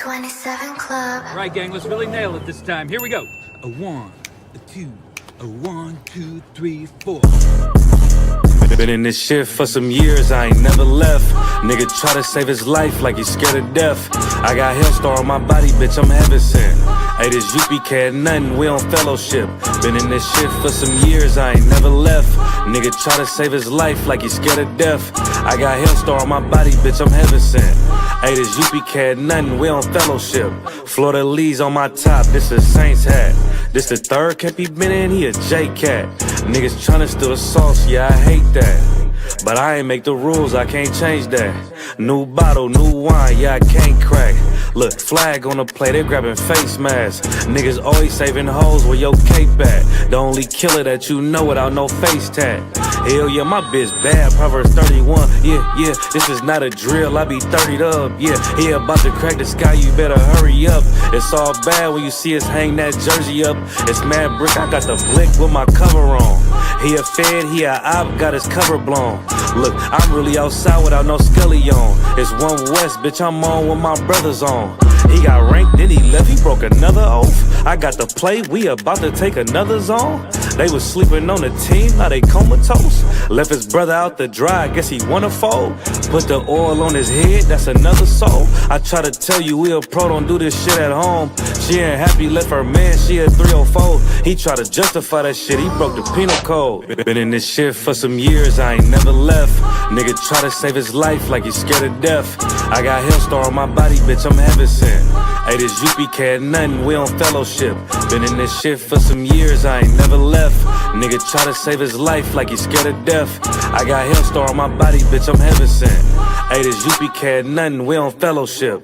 27 Club. All right, gang, let's really nail it this time. Here we go. A 1, a 2, a 1, 2, 3, 4. Been in this shit for some years, I ain't never left. Nigga try to save his life like he's scared of death. I got Hellstar on my body, bitch, I'm heaven sent. Hey, this Isupk had nothing, we on fellowship. Been in this shit for some years, I ain't never left. Nigga try to save his life like he's scared of death. I got Hellstar on my body, bitch, I'm heaven sent. Hey, this Isupk had nothing, we on fellowship. Florida Lee's on my top, this a Saints hat. This the third cap he been in, he a J-Cat. Niggas tryna steal the sauce, yeah, I hate that. But I ain't make the rules, I can't change that. New bottle, new wine, yeah, I can't crack. Look, flag on the plate, they grabbing face masks. Niggas always saving hoes where your cape at. The only killer that you know without no face tag. Hell yeah, my bitch bad, Proverbs 31. Yeah, this is not a drill, I be 30'd up. Yeah, about to crack the sky, you better hurry up. It's all bad when you see us hang that jersey up. It's mad brick, I got the blick with my cover on. He a fed, he a op, got his cover blown. Look, I'm really outside without no scully on. It's 1 West, bitch, I'm on with my brothers on. He got ranked, then he left, he broke another oath. I got the play, we about to take another zone. They was sleeping on the team, now they comatose. Left his brother out to dry, guess he wanna fold. Put the oil on his head, that's another soul. I try to tell you we a pro, don't do this shit at home. She ain't happy, left her man, she a 304. He try to justify that shit, he broke the penal code. Been in this shit for some years, I ain't never left. Nigga try to save his life like he's scared of death. I got Hellstar on my body, bitch, I'm heaven sent. Hey, this Isupk had nothing, we on fellowship. Been in this shit for some years, I ain't never left. Nigga try to save his life like he's scared of death. I got Hellstar on my body, bitch, I'm heaven sent. Hey, this Isupk had nothing, we on fellowship.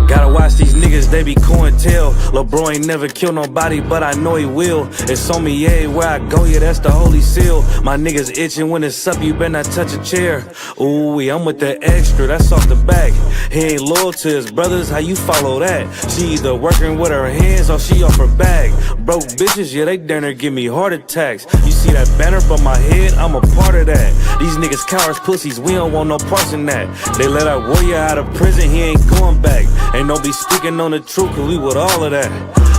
Gotta watch these niggas, they be tell. LeBron ain't never killed nobody, but I know he will. It's on me everywhere I go, yeah, that's the holy seal. My niggas itching when it's up, you better not touch a chair. Ooh, I'm with the extra, that's off the back. He ain't loyal to his brothers, how you follow that? She either working with her hands or she off her bag. Broke bitches, yeah, they dare give me heart attacks. You see that banner from my head, I'm a part of that. These niggas cowards, pussies, we don't want no parts in that. They let our warrior out of prison, he ain't going back. Ain't no be speaking on the truth, cause we with all of that.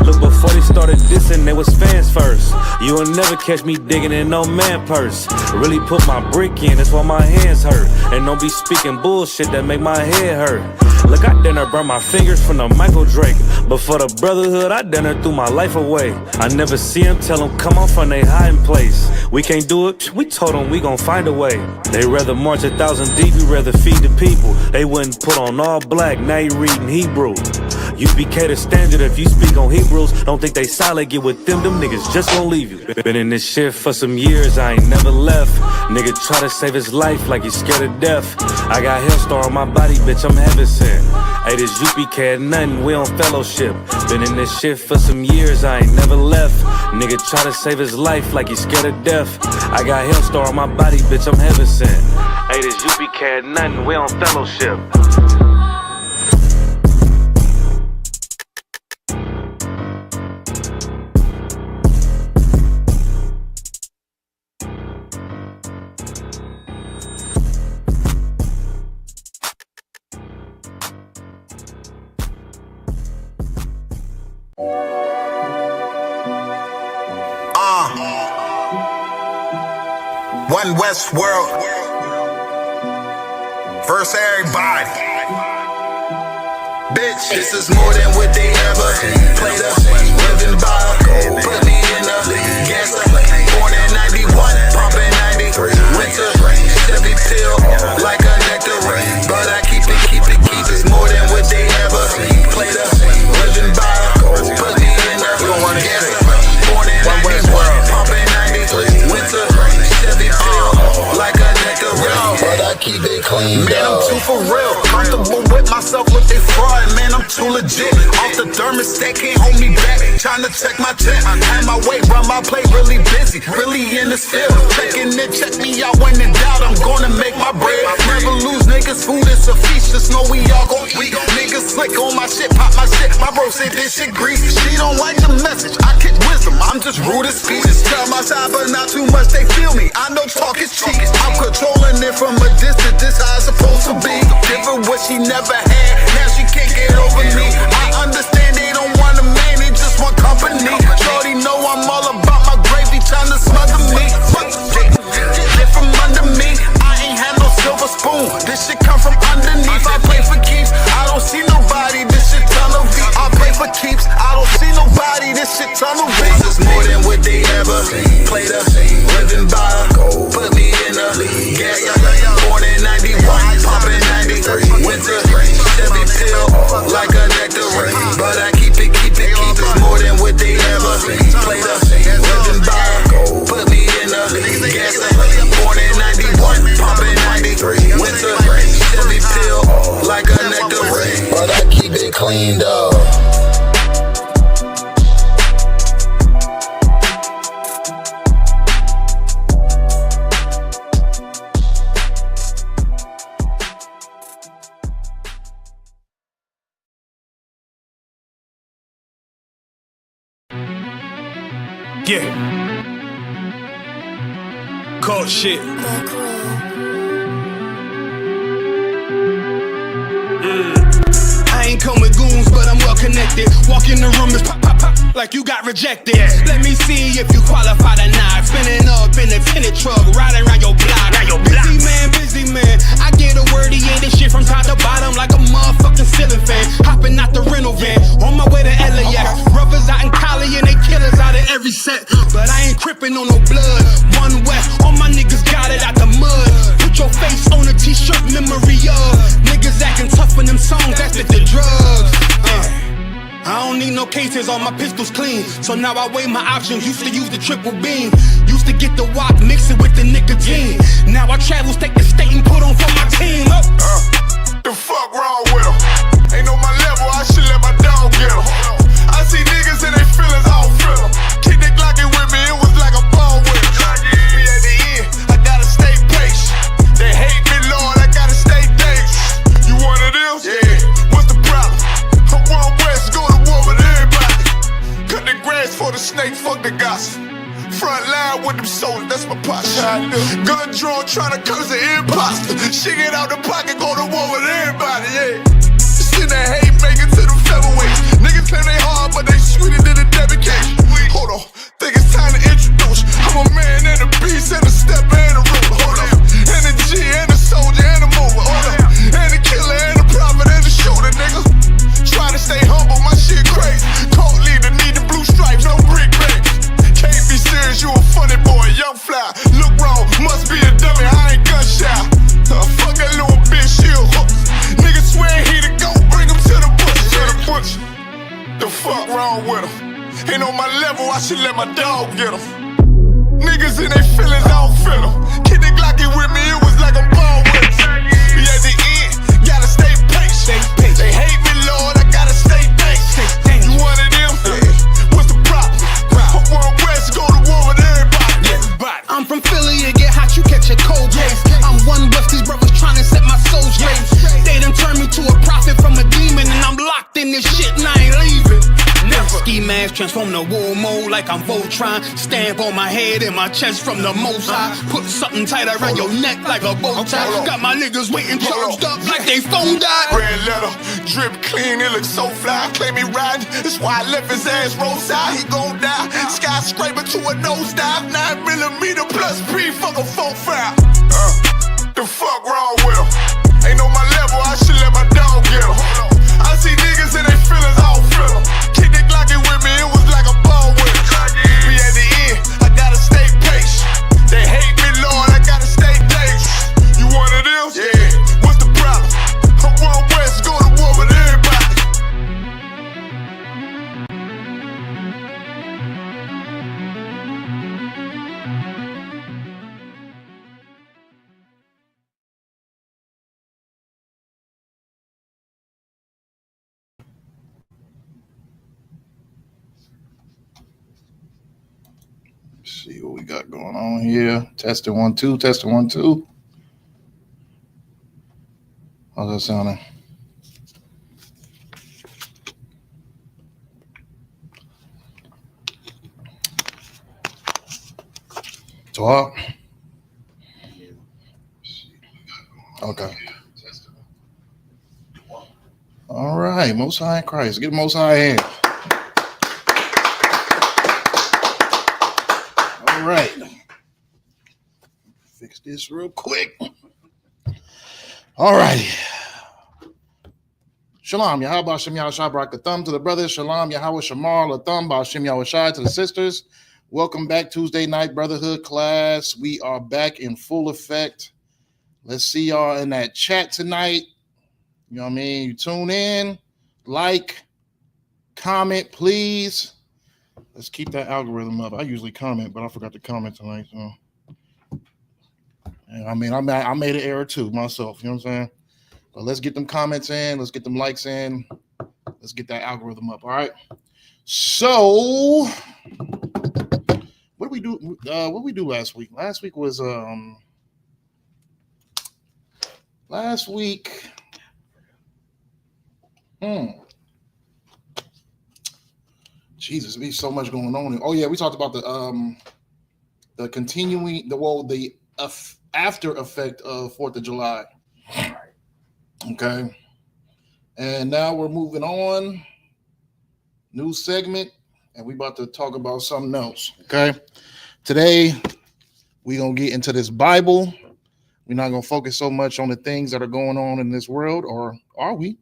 Look, before they started dissing, they was fans first. You will never catch me digging in no man purse. Really put my brick in, that's why my hands hurt. And don't be speaking bullshit that make my head hurt. Look, I done burn my fingers from the Michael Drake. But for the brotherhood, I done threw my life away. I never see them, tell them come on from they hiding place. We can't do it, we told them we gon' find a way. They rather march 1,000 deep, we rather feed the people. They wouldn't put on all black, now you reading Hebrew. UPK the standard if you speak on Hebrews. Don't think they solid, get with them niggas just gon' leave you. Been in this shit for some years, I ain't never left. Nigga try to save his life like he's scared of death. I got Hellstar on my body, bitch, I'm heaven sent. Hey, this Isupk had nothing, we on fellowship. Been in this shit for some years, I ain't never left. Nigga try to save his life like he's scared of death. I got Hellstar on my body, bitch, I'm heaven sent. Hey, this Isupk had nothing, we on fellowship. One West world. First everybody. Bitch, this is more than what they ever played us. Living by, put me in a gas. Born in 91, pumping 90. Winter, Chevy pill, like a nectarine. But I keep it. It's more than what they ever played us. Living by, put me in a gas. Born in 91, pumping 90. Winter, Chevy pill, like a nectarine. But I keep it clean. Man, I'm too for real. Comfortable with myself, look, they fraud. Man, I'm too legit. Off the thermostat, can't hold me back. Trying to check my check. I had my weight, run my plate, really busy. Really in this field. Checking it, check me out when in doubt. I'm gonna make my bread. Never lose niggas, food is a feast. Just know we all gon' eat. Niggas slick on my shit, pop my shit. My bro said this shit greasy. She don't like the message. I kick wisdom, I'm just rude as speech. Tell my side, but not too much, they feel me. I know talk is cheap. I'm controlling it from a distance. This how it's supposed to be. Give her what she never had. Now she can't get over me. underneath. I play for keeps. I don't see nobody. This shit tunnel V. I play for keeps. I don't see nobody. This shit tunnel V. This is more than what they ever played us. Living by. Put me in a gas. Born in 91, popping 90. Winter, Chevy pill like a nectarine. But I keep it. It's more than what they ever played us. Living by. Put me in a gas. Born in 91, popping 90. Winter, Chevy pill like a nectarine. But I keep it cleaned up. Yeah. Cold shit. I ain't come with goons, but I'm well connected. Walk in the room, it's pop, pop, pop, like you got rejected. Let me see if you qualify or not. Spinning up in a tinted truck, riding around your block. Busy man. I get a word, he ain't this shit from top to bottom like a motherfucking ceiling fan. Hopping out the rental van, on my way to LAX. Brothers out in Cali and they killers out of every set. But I ain't crippin' on no blood. One West, all my niggas got it out the mud. Put your face on a t-shirt, memory of niggas acting tough in them songs, that's the drugs. I don't need no cases, all my pistols clean. So now I weigh my options, used to use the triple beam. Used to get the wok, mix it with the nicotine. Now I travel state to state and put on for my team. The fuck wrong with him? Ain't on my level, I should let my dog get him. I see niggas and they feelings, I don't feel them. Kick that Glocky with me, it was like a ball with him. Me at the end, I gotta stay patient. They hate me, Lord, I gotta stay dangerous. You one of them? Yeah. What's the problem? I'm one West, go to war with everybody. Cut the grass for the snake, fuck the gossip. Front line with them soldiers, that's my posture. Gun drawn, tryna curse the imposter. She get out the pocket, go to war with everybody, yeah. Send that hate making to them featherweights. Niggas claim they hard, but they sweeter than a debit case. Hold on, think it's time to introduce. I'm a man and a beast and a step and a ruler. Hold on, and a G and a soldier and a mover. Hold on, and a killer and a prophet and a shooter, nigga. Try to stay humble, my shit crazy. Cold leader, need the blue stripes, no brick bags. Can't be serious, you a funny boy, young fly. Look wrong, must be a dummy, I ain't gun shy. Fuck that little bitch, she a hook. Niggas swear he the GOAT, bring him to the bush. The fuck wrong with him? Ain't on my level, I should let my dog get him. Niggas in they feelings, I don't feel them. Kid the Glocky with me, it was like a ball with him. Be at the end, gotta stay patient. They hate me, Lord, I gotta stay patient. You one of them? What's the problem? I'm one West, go to war with everybody. I'm from Philly, it get hot, you catch a cold case. I'm one West, these brothers tryna set my soul straight. They done turned me to a prophet from a demon, and I'm locked in this shit and I ain't leaving. Ski mask transform to war mode like I'm Voltron. Stamp on my head and my chest from the most high. Put something tight around your neck like a bow tie. Got my niggas waiting charged up like they phone died. Red letter, drip clean, it looks so fly. Claim he riding, that's why I left his ass roadside. He gon' die, skyscraper to a nosedive. 9mm plus P, fuck a 4-5. The fuck wrong with him? Ain't on my level, I should let my dog get him. I see niggas and they feelings, I don't feel them. Kick that Glocky with me, it was like a ball with him. Be at the end, I gotta stay patient. They hate me, Lord, I gotta stay dangerous. You one of them? Yeah. What's the problem? I'm one West, go to war with everybody. See what we got going on here. Testing 1 2, testing 1 2. How's that sounding? Talk. Okay. All right, Most High in Christ. Get Most High in. All right. Fix this real quick. All righty. Shalom, Yahweh Shem Yahweh Shai Barakathum to the brothers. Shalom, Yahweh Shamar Latham Ba'Shem Yahweh Shai to the sisters. Welcome back, Tuesday night Brotherhood class. We are back in full effect. Let's see y'all in that chat tonight. You know what I mean? You tune in, like, comment, please. Let's keep that algorithm up. I usually comment, but I forgot to comment tonight. So, I mean, I made an error too myself. You know what I'm saying? But let's get them comments in. Let's get them likes in. Let's get that algorithm up. All right. So, what did we do? What did we do last week? Last week was Jesus, there's so much going on. Oh yeah, we talked about the continuing the after effect of 4th of July. Okay. And now we're moving on. New segment, and we about to talk about something else. Okay. Today, we're going to get into this Bible. We're not going to focus so much on the things that are going on in this world, or are we?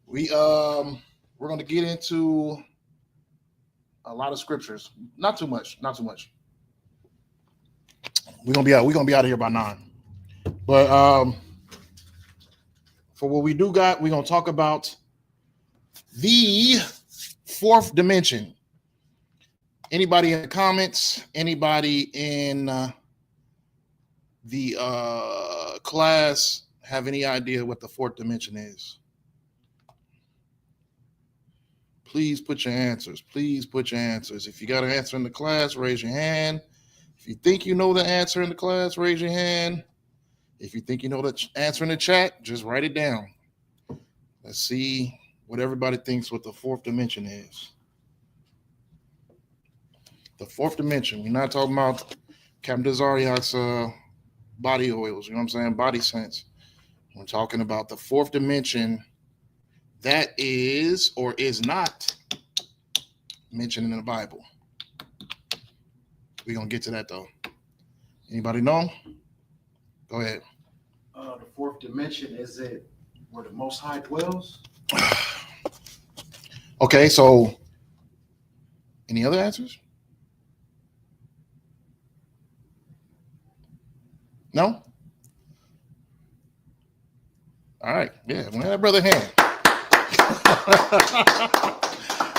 We're going to get into a lot of scriptures. Not too much. We're gonna be out of here by 9. But for what we do got, we're gonna talk about the 4th dimension. Anybody in the comments? Anybody in the class have any idea what the 4th dimension is? Please put your answers. If you got an answer in the class, raise your hand. If you think you know the answer in the class, raise your hand. If you think you know the answer in the chat, just write it down. Let's see what everybody thinks what the 4th dimension is. The 4th dimension. We're not talking about Captain Desariak's body oils, you know what I'm saying? Body scents. We're talking about the 4th dimension that is or is not mentioned in the Bible. We're going to get to that, though. Anybody know? Go ahead. The 4th dimension, is it where the Most High dwells? Okay, so any other answers? No? All right. Yeah, well, that brother hand.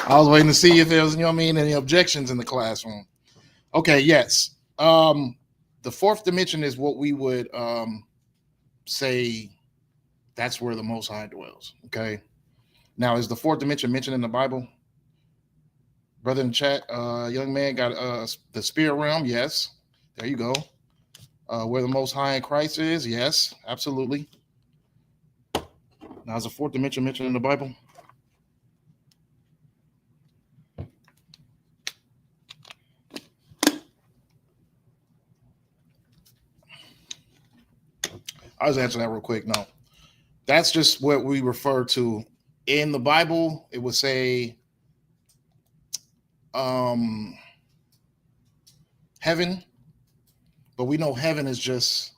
I was waiting to see if there was, any objections in the classroom. Okay, yes. The 4th dimension is what we would say that's where the Most High dwells. Okay. Now, is the 4th dimension mentioned in the Bible? Brother in chat, young man got the spirit realm. Yes. There you go. Where the Most High in Christ is. Yes, absolutely. Now, is the 4th dimension mentioned in the Bible? I'll just answer that real quick. No, that's just what we refer to in the Bible. It would say heaven, but we know heaven is just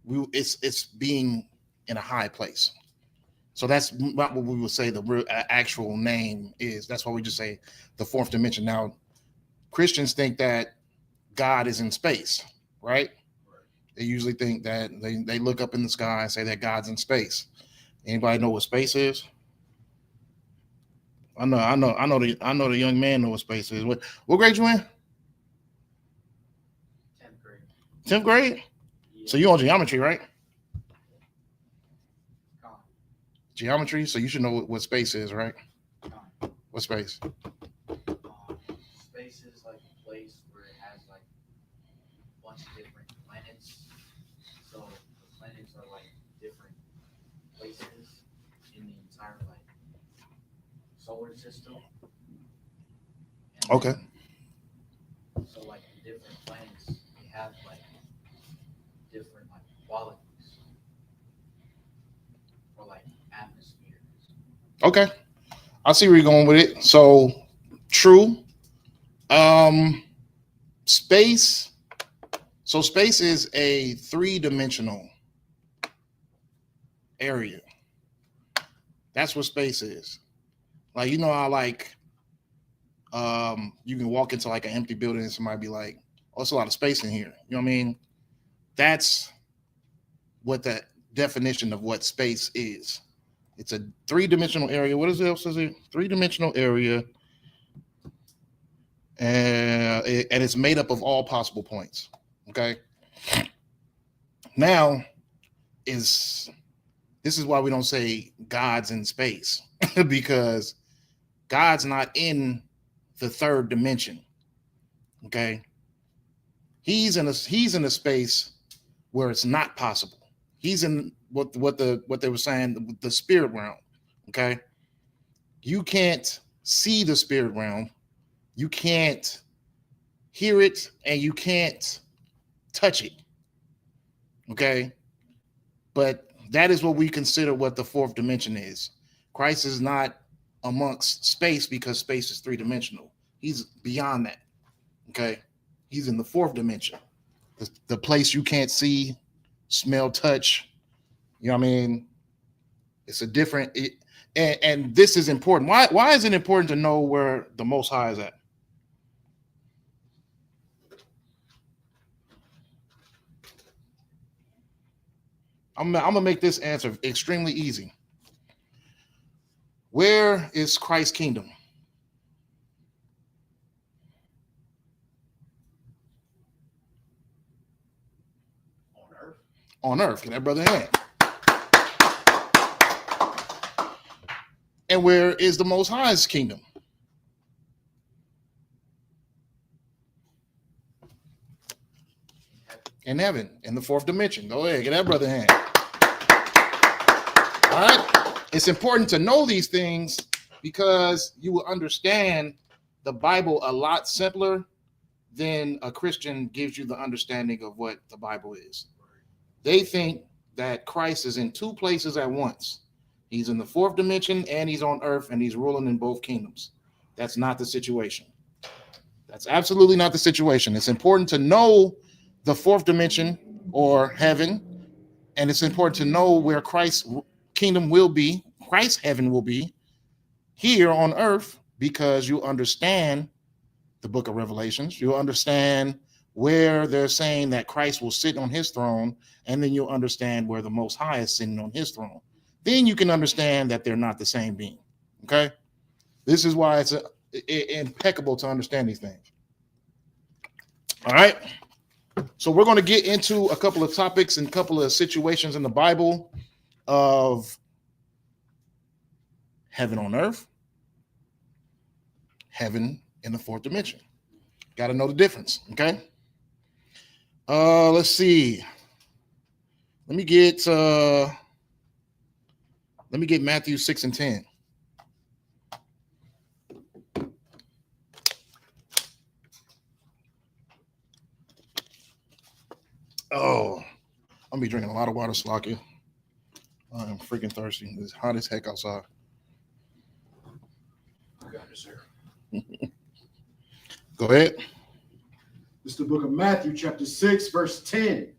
it's being in a high place. So that's not what we would say the real actual name is. That's why we just say the 4th dimension. Now, Christians think that God is in space, right? They usually think that they look up in the sky and say that God's in space. Anybody know what space is? I know the young man know what space is. What grade you in? 10th grade. 10th grade? Yeah. So you on geometry, right? Con. Geometry, so you should know what space is, right? Con. What space? Space is like a place where it has like a bunch of different planets. So the planets are like different places in the entire like solar system. And Okay. so like the different planets, they have like different like qualities or like atmospheres. Okay. I see where you're going with it. So true. Space. So space is a 3-dimensional area. That's what space is. Like, you know how like you can walk into like an empty building and somebody be like, oh, it's a lot of space in here. You know what I mean? That's what that definition of what space is. It's a three-dimensional area. What else is it? Three-dimensional area. And it's made up of all possible points. Okay. Now this is why we don't say God's in space, because God's not in the third dimension. Okay. He's in a space where it's not possible. He's in what they were saying, the spirit realm. Okay. You can't see the spirit realm. You can't hear it, and you can't touch it. Okay. But that is what we consider what the fourth dimension is. Christ is not amongst space because space is three-dimensional. He's beyond that. Okay. He's in the fourth dimension. The place you can't see, smell, touch. You know what I mean? It's a different and this is important. Why is it important to know where the Most High is at? I'm gonna make this answer extremely easy. Where is Christ's kingdom? On earth. On earth. Get that brother hand. And where is the Most High's kingdom? In heaven, in the fourth dimension. Go ahead, get that brother hand. All right. It's important to know these things because you will understand the Bible a lot simpler than a Christian gives you the understanding of what the Bible is. They think that Christ is in two places at once. He's in the fourth dimension and he's on earth and he's ruling in both kingdoms. That's not the situation. That's absolutely not the situation. It's important to know the fourth dimension or heaven, and it's important to know where Christ's kingdom will be, Christ's heaven will be here on earth, because you understand the book of Revelations. You'll understand where they're saying that Christ will sit on his throne, and then you'll understand where the Most High is sitting on his throne. Then you can understand that they're not the same being. Okay? This is why it's impeccable to understand these things. All right? So we're going to get into a couple of topics and a couple of situations in the Bible of heaven on earth, heaven in the fourth dimension. Got to know the difference, okay? Let's see. Let me get Matthew 6 and 10. Oh, I'm gonna be drinking a lot of water, Slocky. I'm freaking thirsty. It's hot as heck outside. I got this here. Go ahead. It's the book of Matthew, chapter 6, verse 10.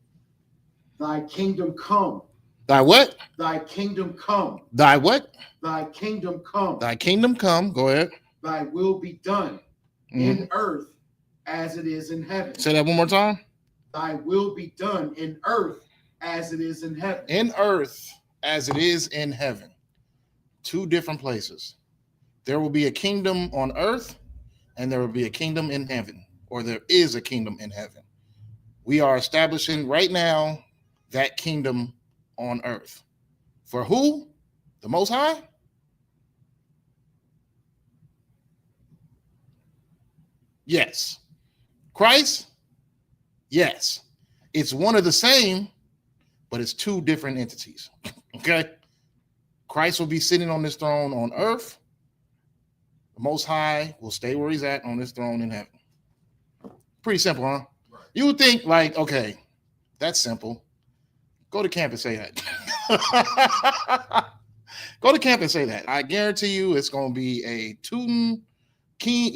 Thy kingdom come. Thy what? Thy kingdom come. Thy what? Thy kingdom come. Thy kingdom come. Go ahead. Thy will be done in earth as it is in heaven. Say that one more time. Thy will be done in earth as it is in heaven. In earth as it is in heaven. Two different places. There will be a kingdom on earth and there will be a kingdom in heaven, or there is a kingdom in heaven. We are establishing right now that kingdom on earth. For who? The Most High? Yes. Christ? Yes. It's one of the same, but it's two different entities. Okay? Christ will be sitting on this throne on earth. The Most High will stay where he's at on this throne in heaven. Pretty simple, huh? Right. You would think, like, okay, that's simple. Go to camp and say that. Go to camp and say that. I guarantee you it's going to be a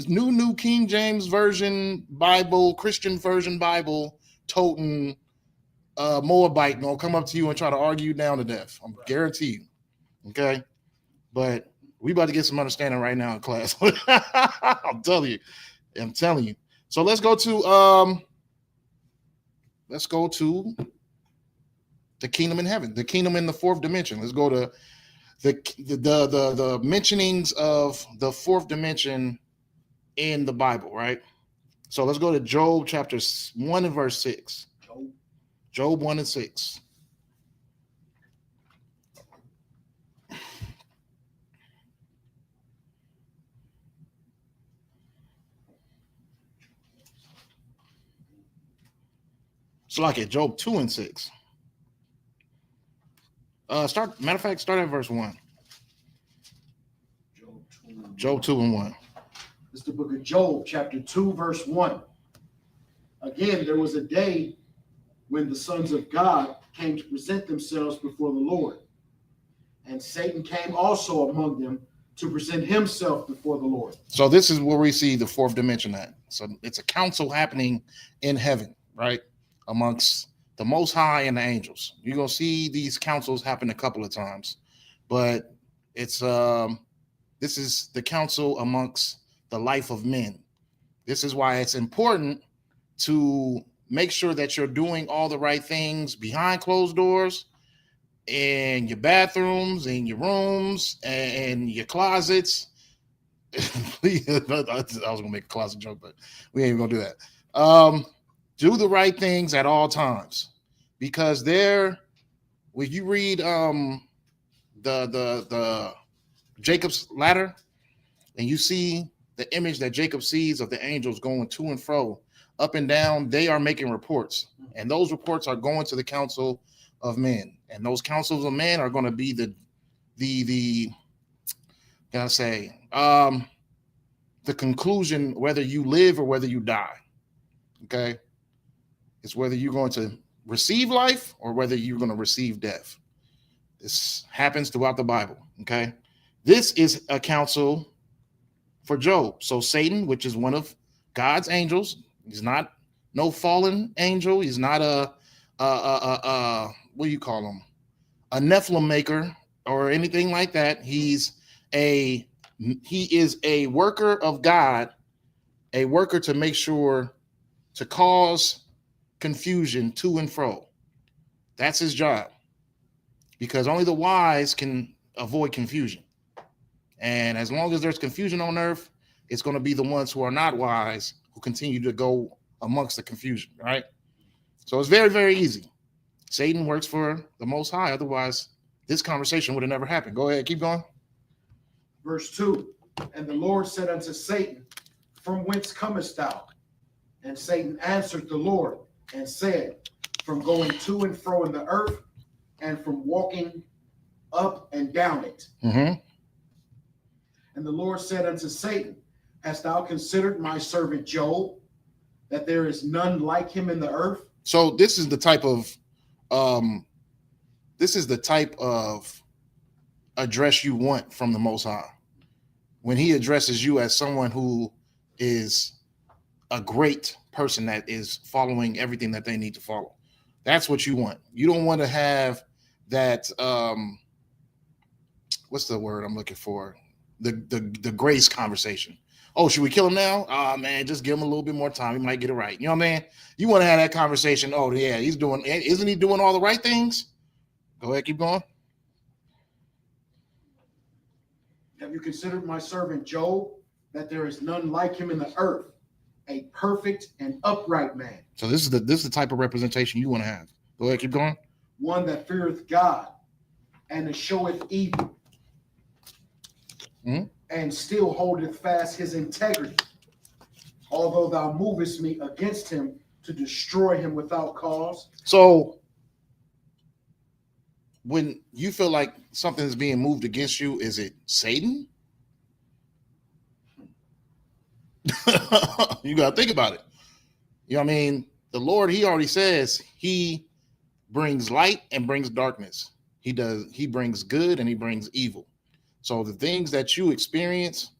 New King James Version Bible, Christian Version Bible, toting Moabite gonna come up to you and try to argue you down to death. I'm guarantee you. Okay, but we about to get some understanding right now in class. I'm telling you. So let's go to the kingdom in heaven, the kingdom in the fourth dimension. Let's go to the mentionings of the fourth dimension in the Bible, right? So let's go to Job chapter 1 and verse 6. Job 1 and 6. It's like it, Job 2 and 6. Start at verse 1. Job 2 and 1. It's the book of Job, chapter 2, verse 1. Again, there was a day when the sons of God came to present themselves before the Lord. And Satan came also among them to present himself before the Lord. So this is where we see the fourth dimension at. So it's a council happening in heaven, right? Amongst the Most High and the angels. You're going to see these councils happen a couple of times. But it's this is the council amongst the life of men. This is why it's important to make sure that you're doing all the right things behind closed doors, in your bathrooms, in your rooms, and your closets. Please, I was gonna make a closet joke, but we ain't gonna do that. Do the right things at all times, because when you read the Jacob's ladder, and you see the image that Jacob sees of the angels going to and fro, up and down, they are making reports, and those reports are going to the council of men, and those councils of men are going to be the conclusion, whether you live or whether you die. Okay, it's whether you're going to receive life or whether you're going to receive death. This happens throughout the Bible. Okay, this is a council for Job. So Satan, which is one of God's angels, he's not no fallen angel. He's not a what do you call him? A Nephilim maker or anything like that. He is a worker of God, a worker to make sure to cause confusion to and fro. That's his job, because only the wise can avoid confusion. And as long as there's confusion on earth, it's going to be the ones who are not wise who continue to go amongst the confusion, right? So it's very, very easy. Satan works for the Most High. Otherwise, this conversation would have never happened. Go ahead, keep going. Verse 2, and the Lord said unto Satan, from whence comest thou? And Satan answered the Lord and said, from going to and fro in the earth, and from walking up and down it. Mm-hmm. And the Lord said unto Satan, hast thou considered my servant Job, that there is none like him in the earth? So this is the type of address you want from the Most High. When he addresses you as someone who is a great person that is following everything that they need to follow. That's what you want. You don't want to have that what's the word I'm looking for? The grace conversation. Oh, should we kill him now? Man, just give him a little bit more time. He might get it right. You know what I mean? You want to have that conversation. Oh, yeah, isn't he doing all the right things? Go ahead, keep going. Have you considered my servant Job, that there is none like him in the earth, a perfect and upright man? So this is the type of representation you want to have. Go ahead, keep going. One that feareth God and showeth evil, and still holdeth fast his integrity, although thou movest me against him to destroy him without cause. So when you feel like something is being moved against you, is it Satan? You got to think about it. You know what I mean? The Lord, he already says he brings light and brings darkness. He brings good and he brings evil. So the things that you experience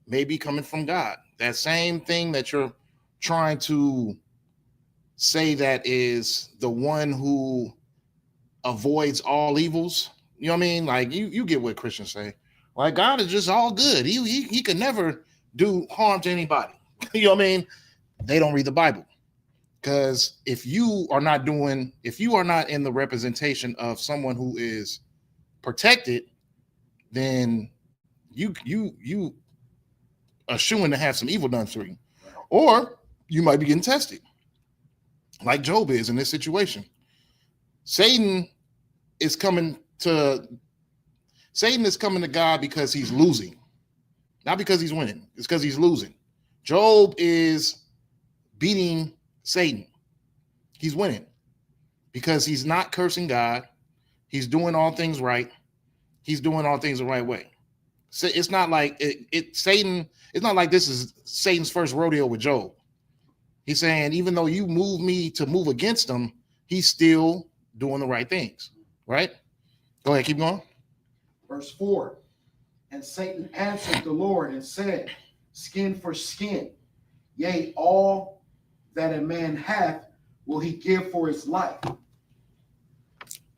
may be coming from God. That same thing that you're trying to say that is the one who avoids all evils. You know what I mean? Like you get what Christians say. Like God is just all good. He can never do harm to anybody. You know what I mean? They don't read the Bible. Because if you are not in the representation of someone who is protected, then you are shooing to have some evil done to you. Or you might be getting tested, like Job is in this situation. Satan is coming to God because he's losing, not because he's winning. It's because he's losing. Job is beating Satan. He's winning because he's not cursing God. He's doing all things right. He's doing all things the right way. So it's not like Satan. It's not like this is Satan's first rodeo with Job. He's saying, even though you move me to move against him, he's still doing the right things. Right? Go ahead, keep going. Verse 4. And Satan answered the Lord and said, skin for skin, yea, all that a man hath will he give for his life.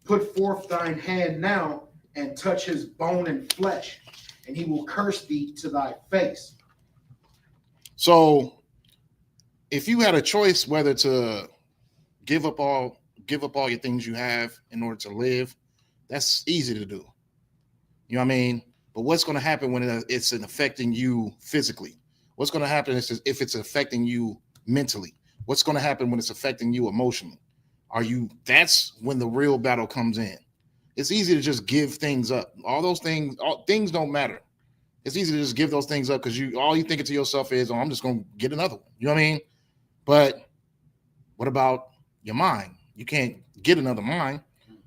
Put forth thine hand now and touch his bone and flesh, and he will curse thee to thy face. So if you had a choice whether to give up all your things you have in order to live, that's easy to do. You know what I mean? But what's going to happen when it's affecting you physically? What's going to happen is if it's affecting you mentally? What's going to happen when it's affecting you emotionally? That's when the real battle comes in. It's easy to just give things up. All those things, things don't matter. It's easy to just give those things up because all you thinking to yourself is, I'm just going to get another one. You know what I mean? But what about your mind? You can't get another mind.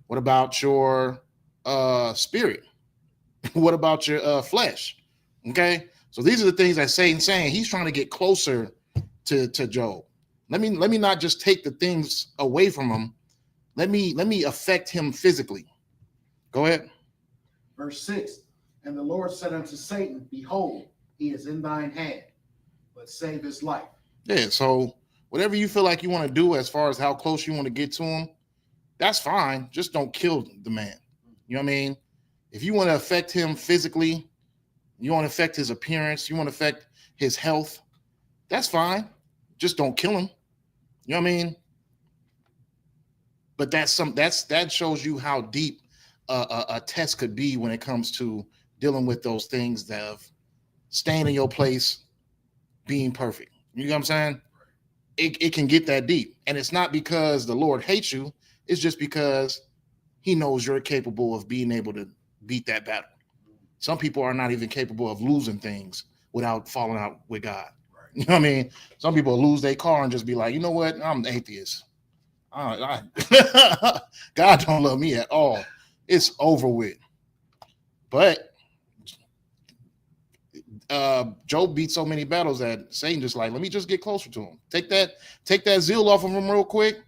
What about your spirit? What about your flesh? Okay. So these are the things that Satan's saying. He's trying to get closer to Job. Let me not just take the things away from him. Let me affect him physically. Go ahead. Verse 6. And the Lord said unto Satan, behold, he is in thine hand, but save his life. Yeah, so whatever you feel like you want to do as far as how close you want to get to him, that's fine. Just don't kill the man. You know what I mean? If you want to affect him physically, you want to affect his appearance, you want to affect his health, that's fine. Just don't kill him. You know what I mean? But that shows you how deep a test could be when it comes to dealing with those things that of staying in your place, being perfect. You know what I'm saying? It can get that deep. And it's not because the Lord hates you. It's just because he knows you're capable of being able to beat that battle. Some people are not even capable of losing things without falling out with God. Right. You know what I mean? Some people lose their car and just be like, you know what? I'm an atheist. God don't love me at all. It's over with. But Job beat so many battles that Satan just like, let me just get closer to him. Take that zeal off of him real quick.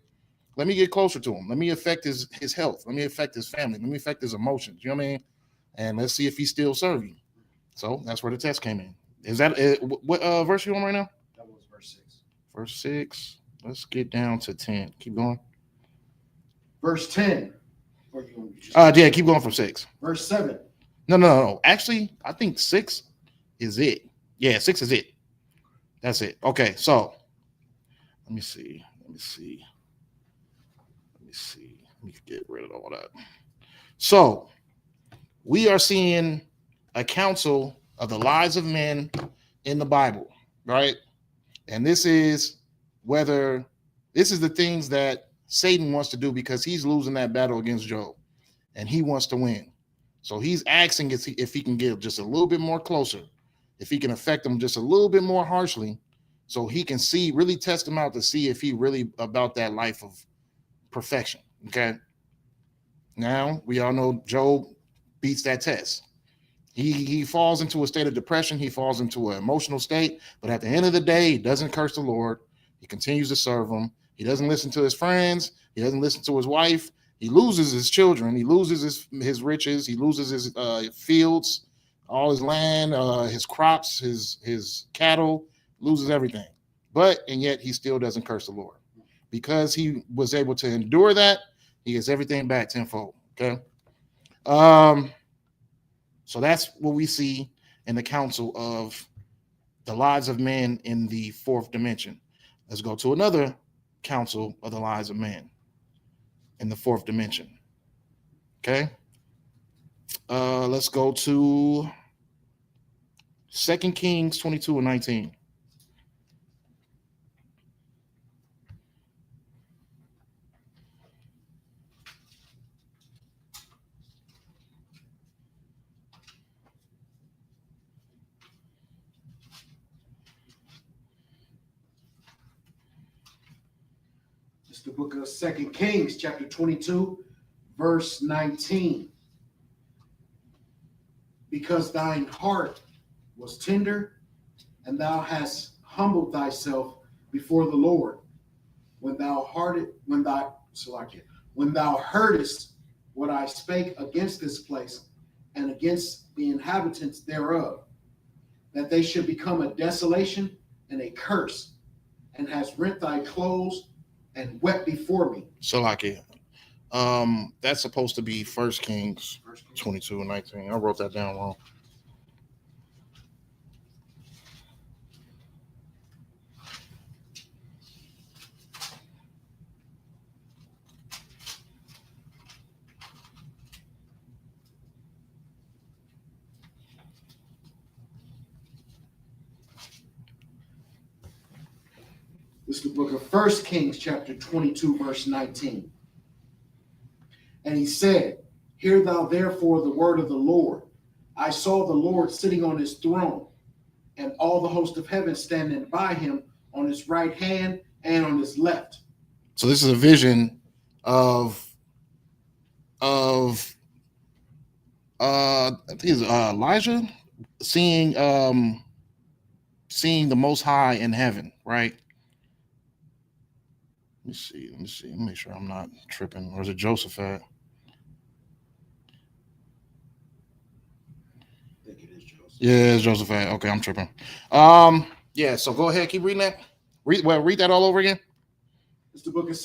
Let me get closer to him. Let me affect his health. Let me affect his family. Let me affect his emotions. You know what I mean? And let's see if he still serve you. So that's where the test came in. Is that what verse you on right now? That was verse 6. Verse 6. Let's get down to 10. Keep going. Verse 10. Yeah, keep going from 6. Verse 7. No. Actually, I think 6 is it. Yeah, 6 is it. That's it. Okay, so let me see. Let me get rid of all that. So we are seeing a counsel of the lives of men in the Bible, right? And this is the things that Satan wants to do because he's losing that battle against Job and he wants to win. So he's asking if he can get just a little bit more closer, if he can affect him just a little bit more harshly, so he can really test him out to see if he really about that life of perfection. Okay. Now we all know Job beats that test. He falls into a state of depression. He falls into an emotional state. But at the end of the day, he doesn't curse the Lord. He continues to serve him. He doesn't listen to his friends. He doesn't listen to his wife. He loses his children. He loses his riches. He loses his fields, all his land, his crops, his cattle, loses everything. And yet he still doesn't curse the Lord because he was able to endure that, he gets everything back tenfold. Okay. So that's what we see in the council of the lives of men in the fourth dimension. Let's go to another council of the lives of men in the fourth dimension. Okay. Let's go to 2 Kings 22:19. It's the book of 2 Kings, chapter 22, verse 19. Because thine heart was tender, and thou hast humbled thyself before the Lord, when thou heardest what I spake against this place and against the inhabitants thereof, that they should become a desolation and a curse, and hast rent thy clothes and wept before me. Salakia. That's supposed to be 1 Kings 22:19. I wrote that down wrong. This is the book of 1 Kings, chapter 22, verse 19. And he said, Hear thou therefore the word of the Lord. I saw the Lord sitting on his throne, and all the host of heaven standing by him on his right hand and on his left. So this is a vision of I think it's Elijah seeing the Most High in heaven, right? Let me see. Let me make sure I'm not tripping. Or is it Joseph at? I think it is Joseph. Yeah, it's Joseph at. Okay, I'm tripping. Yeah, so go ahead, keep reading that. Read that all over again. This is the book of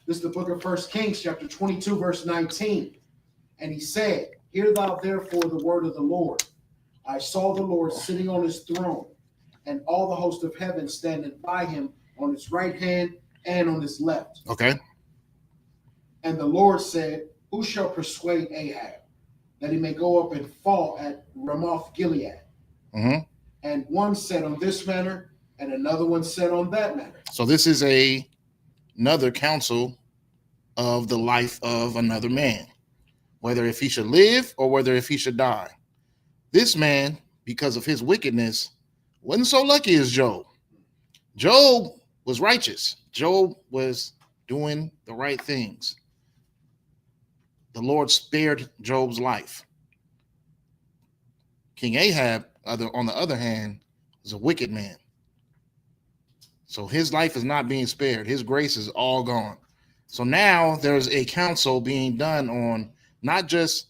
This is the book of 1 Kings, chapter 22, verse 19. And he said, Hear thou therefore the word of the Lord. I saw the Lord sitting on his throne, and all the host of heaven standing by him on his right hand and on his left. Okay. And the Lord said, Who shall persuade Ahab, that he may go up and fall at Ramoth Gilead? Mm-hmm. And one said on this manner, and another one said on that manner. So this is another counsel of the life of another man, whether if he should live or whether if he should die. This man, because of his wickedness, wasn't so lucky as Job. Job was righteous. Job was doing the right things. The Lord spared Job's life. King Ahab, on the other hand, is a wicked man. So his life is not being spared. His grace is all gone. So now there's a counsel being done on not just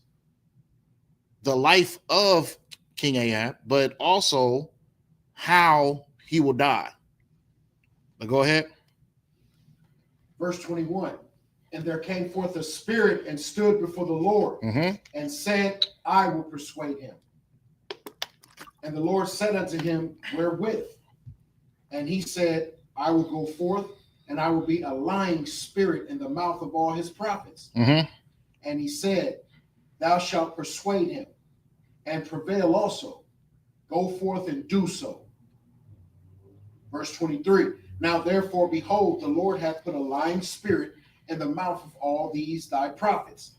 the life of King Ahab, but also how he will die. But go ahead. Verse 21. And there came forth a spirit and stood before the Lord and said, I will persuade him. And the Lord said unto him, Wherewith? And he said, I will go forth, and I will be a lying spirit in the mouth of all his prophets. And he said, Thou shalt persuade him, and prevail also. Go forth and do so. Verse 23. Now therefore, behold, the Lord hath put a lying spirit in the mouth of all these thy prophets,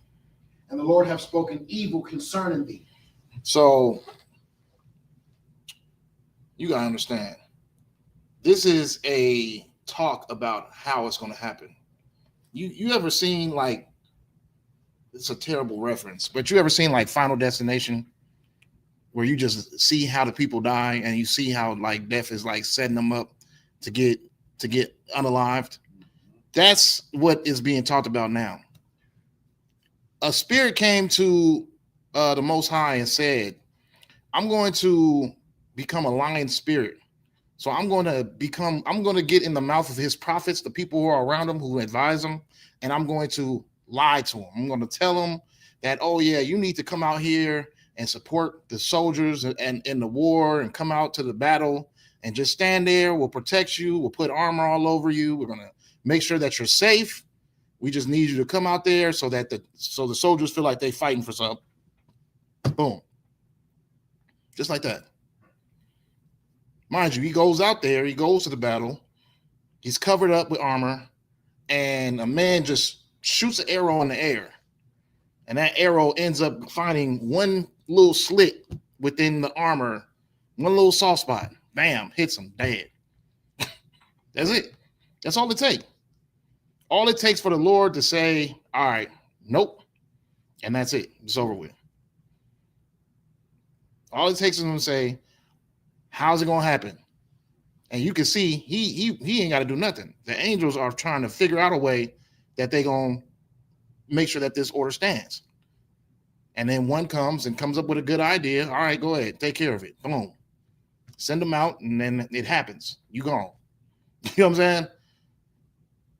and the Lord hath spoken evil concerning thee. So you gotta understand, this is a talk about how it's going to happen. You ever seen, like, it's a terrible reference, but you ever seen like Final Destination, where you just see how the people die and you see how like death is like setting them up to get unalived? That's what is being talked about now. A spirit came to the Most High and said, I'm going to become a lying spirit So I'm going to get in the mouth of his prophets, the people who are around him, who advise him, and I'm going to lie to him. I'm going to tell him that, oh yeah, you need to come out here and support the soldiers and in the war and come out to the battle and just stand there. We'll protect you. We'll put armor all over you. We're going to make sure that you're safe. We just need you to come out there so that the soldiers feel like they're fighting for something. Boom. Just like that. Mind you, he goes out there, he goes to the battle, he's covered up with armor, and a man just shoots an arrow in the air. And that arrow ends up finding one little slit within the armor, one little soft spot. Bam, hits him, dead. That's it. That's all it takes. All it takes for the Lord to say, all right, nope. And that's it. It's over with. All it takes is him to say, how's it going to happen? And you can see he ain't got to do nothing. The angels are trying to figure out a way that they're going to make sure that this order stands. And then one comes up with a good idea. All right, go ahead. Take care of it. Boom. Send them out, and then it happens. You gone. You know what I'm saying?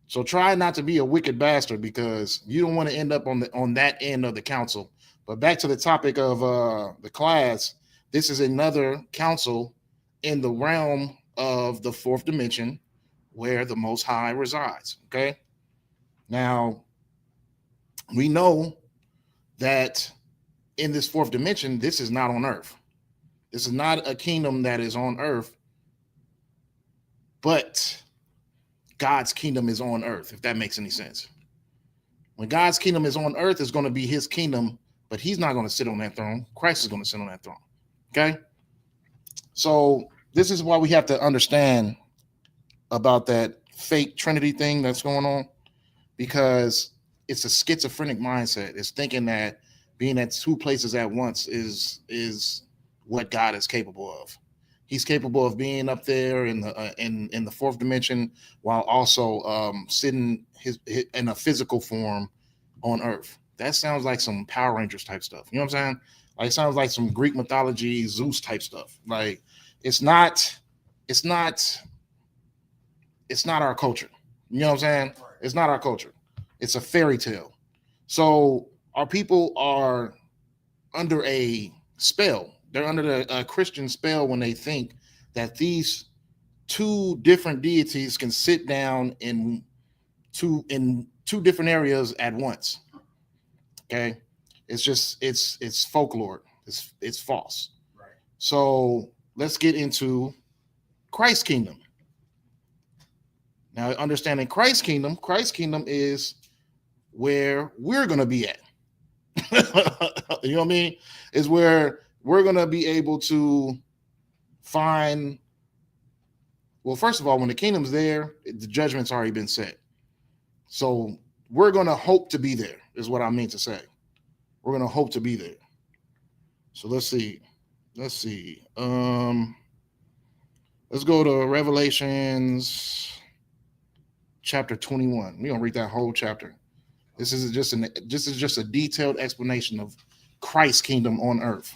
So try not to be a wicked bastard, because you don't want to end up on that end of the council. But back to the topic of the class, this is another council in the realm of the fourth dimension where the Most High resides. Okay. Now, we know that in this fourth dimension, this is not on earth. This is not a kingdom that is on earth, but God's kingdom is on earth, if that makes any sense. When God's kingdom is on earth, it's going to be his kingdom, but he's not going to sit on that throne. Christ is going to sit on that throne. Okay. So this is why we have to understand about that fake Trinity thing that's going on, because it's a schizophrenic mindset. It's thinking that being at two places at once is what God is capable of. He's capable of being up there in the fourth dimension while also sitting in a physical form on earth. That sounds like some Power Rangers type stuff. You know what I'm saying? Like, it sounds like some Greek mythology, Zeus type stuff. Like, it's not our culture. You know what I'm saying? It's not our culture. It's a fairy tale. So our people are under a spell. They're under a Christian spell when they think that these two different deities can sit down in two different areas at once. Okay, it's folklore. It's false. Right. So let's get into Christ's kingdom. Now, understanding Christ's kingdom is where we're going to be at. You know what I mean? Is where we're going to be able to find, well, first of all, when the kingdom's there, the judgment's already been set. So we're going to hope to be there, is what I mean to say. We're going to hope to be there. So let's see. Let's go to Revelations chapter 21. We're going to read that whole chapter. This is just a detailed explanation of Christ's kingdom on earth.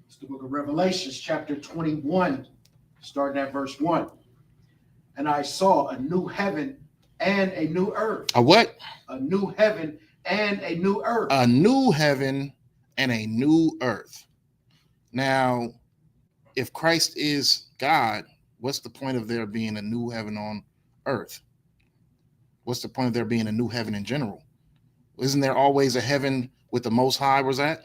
It's the book of Revelations, chapter 21, starting at verse 1. And I saw a new heaven and a new earth. A what? A new heaven and a new earth. A new heaven and a new earth. Now, if Christ is God, what's the point of there being a new heaven on earth? What's the point of there being a new heaven in general? Isn't there always a heaven with the Most High was at?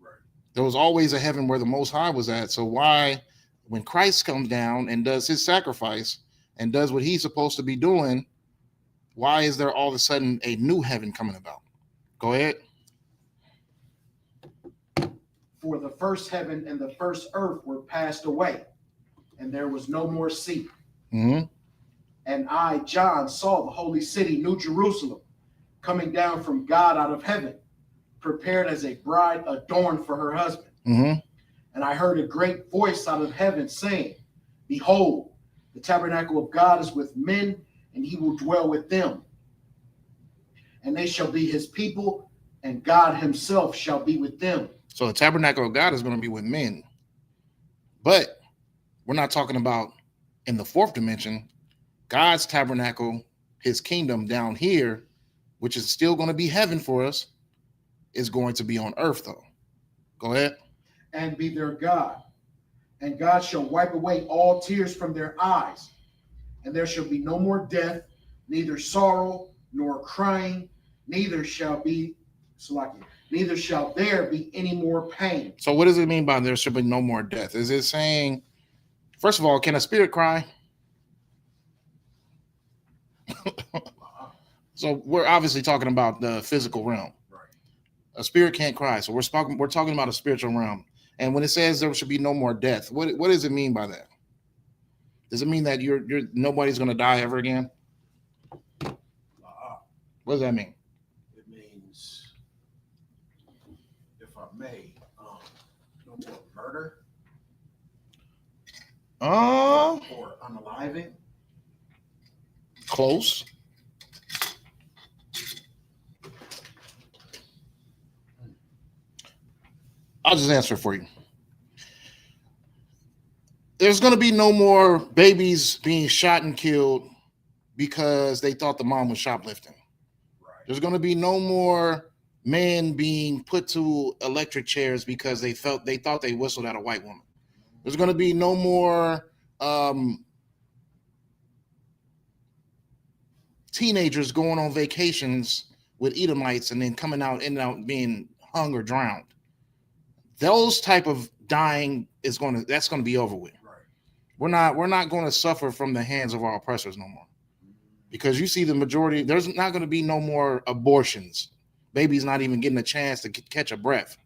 Right. There was always a heaven where the Most High was at. So why, when Christ comes down and does his sacrifice and does what he's supposed to be doing, why is there all of a sudden a new heaven coming about? Go ahead. For the first heaven and the first earth were passed away, and there was no more sea. Mm-hmm. And I, John, saw the holy city, New Jerusalem, coming down from God out of heaven, prepared as a bride adorned for her husband. Mm-hmm. And I heard a great voice out of heaven saying, Behold, the tabernacle of God is with men, and he will dwell with them. and they shall be his people, and God himself shall be with them. So the tabernacle of God is going to be with men. But we're not talking about in the fourth dimension. God's tabernacle, his kingdom down here, which is still going to be heaven for us, is going to be on earth, though. Go ahead. And be their God. And God shall wipe away all tears from their eyes. And there shall be no more death, neither sorrow nor crying, neither shall there be any more pain. So what does it mean by there shall be no more death? Is it saying, first of all, can a spirit cry? So we're obviously talking about the physical realm. Right. A spirit can't cry. So we're talking about a spiritual realm. And when it says there should be no more death, what does it mean by that? Does it mean that you're nobody's going to die ever again? What does that mean? It means, if I may, no more murder or unaliving. Close. I'll just answer for you. There's going to be no more babies being shot and killed because they thought the mom was shoplifting. Right. There's going to be no more men being put to electric chairs because they thought they whistled at a white woman. There's going to be no more teenagers going on vacations with Edomites and then coming out and being hung or drowned. Those type of dying that's going to be over with. Right. We're not going to suffer from the hands of our oppressors no more, because you see the majority. There's not going to be no more abortions. Babies not even getting a chance to catch a breath.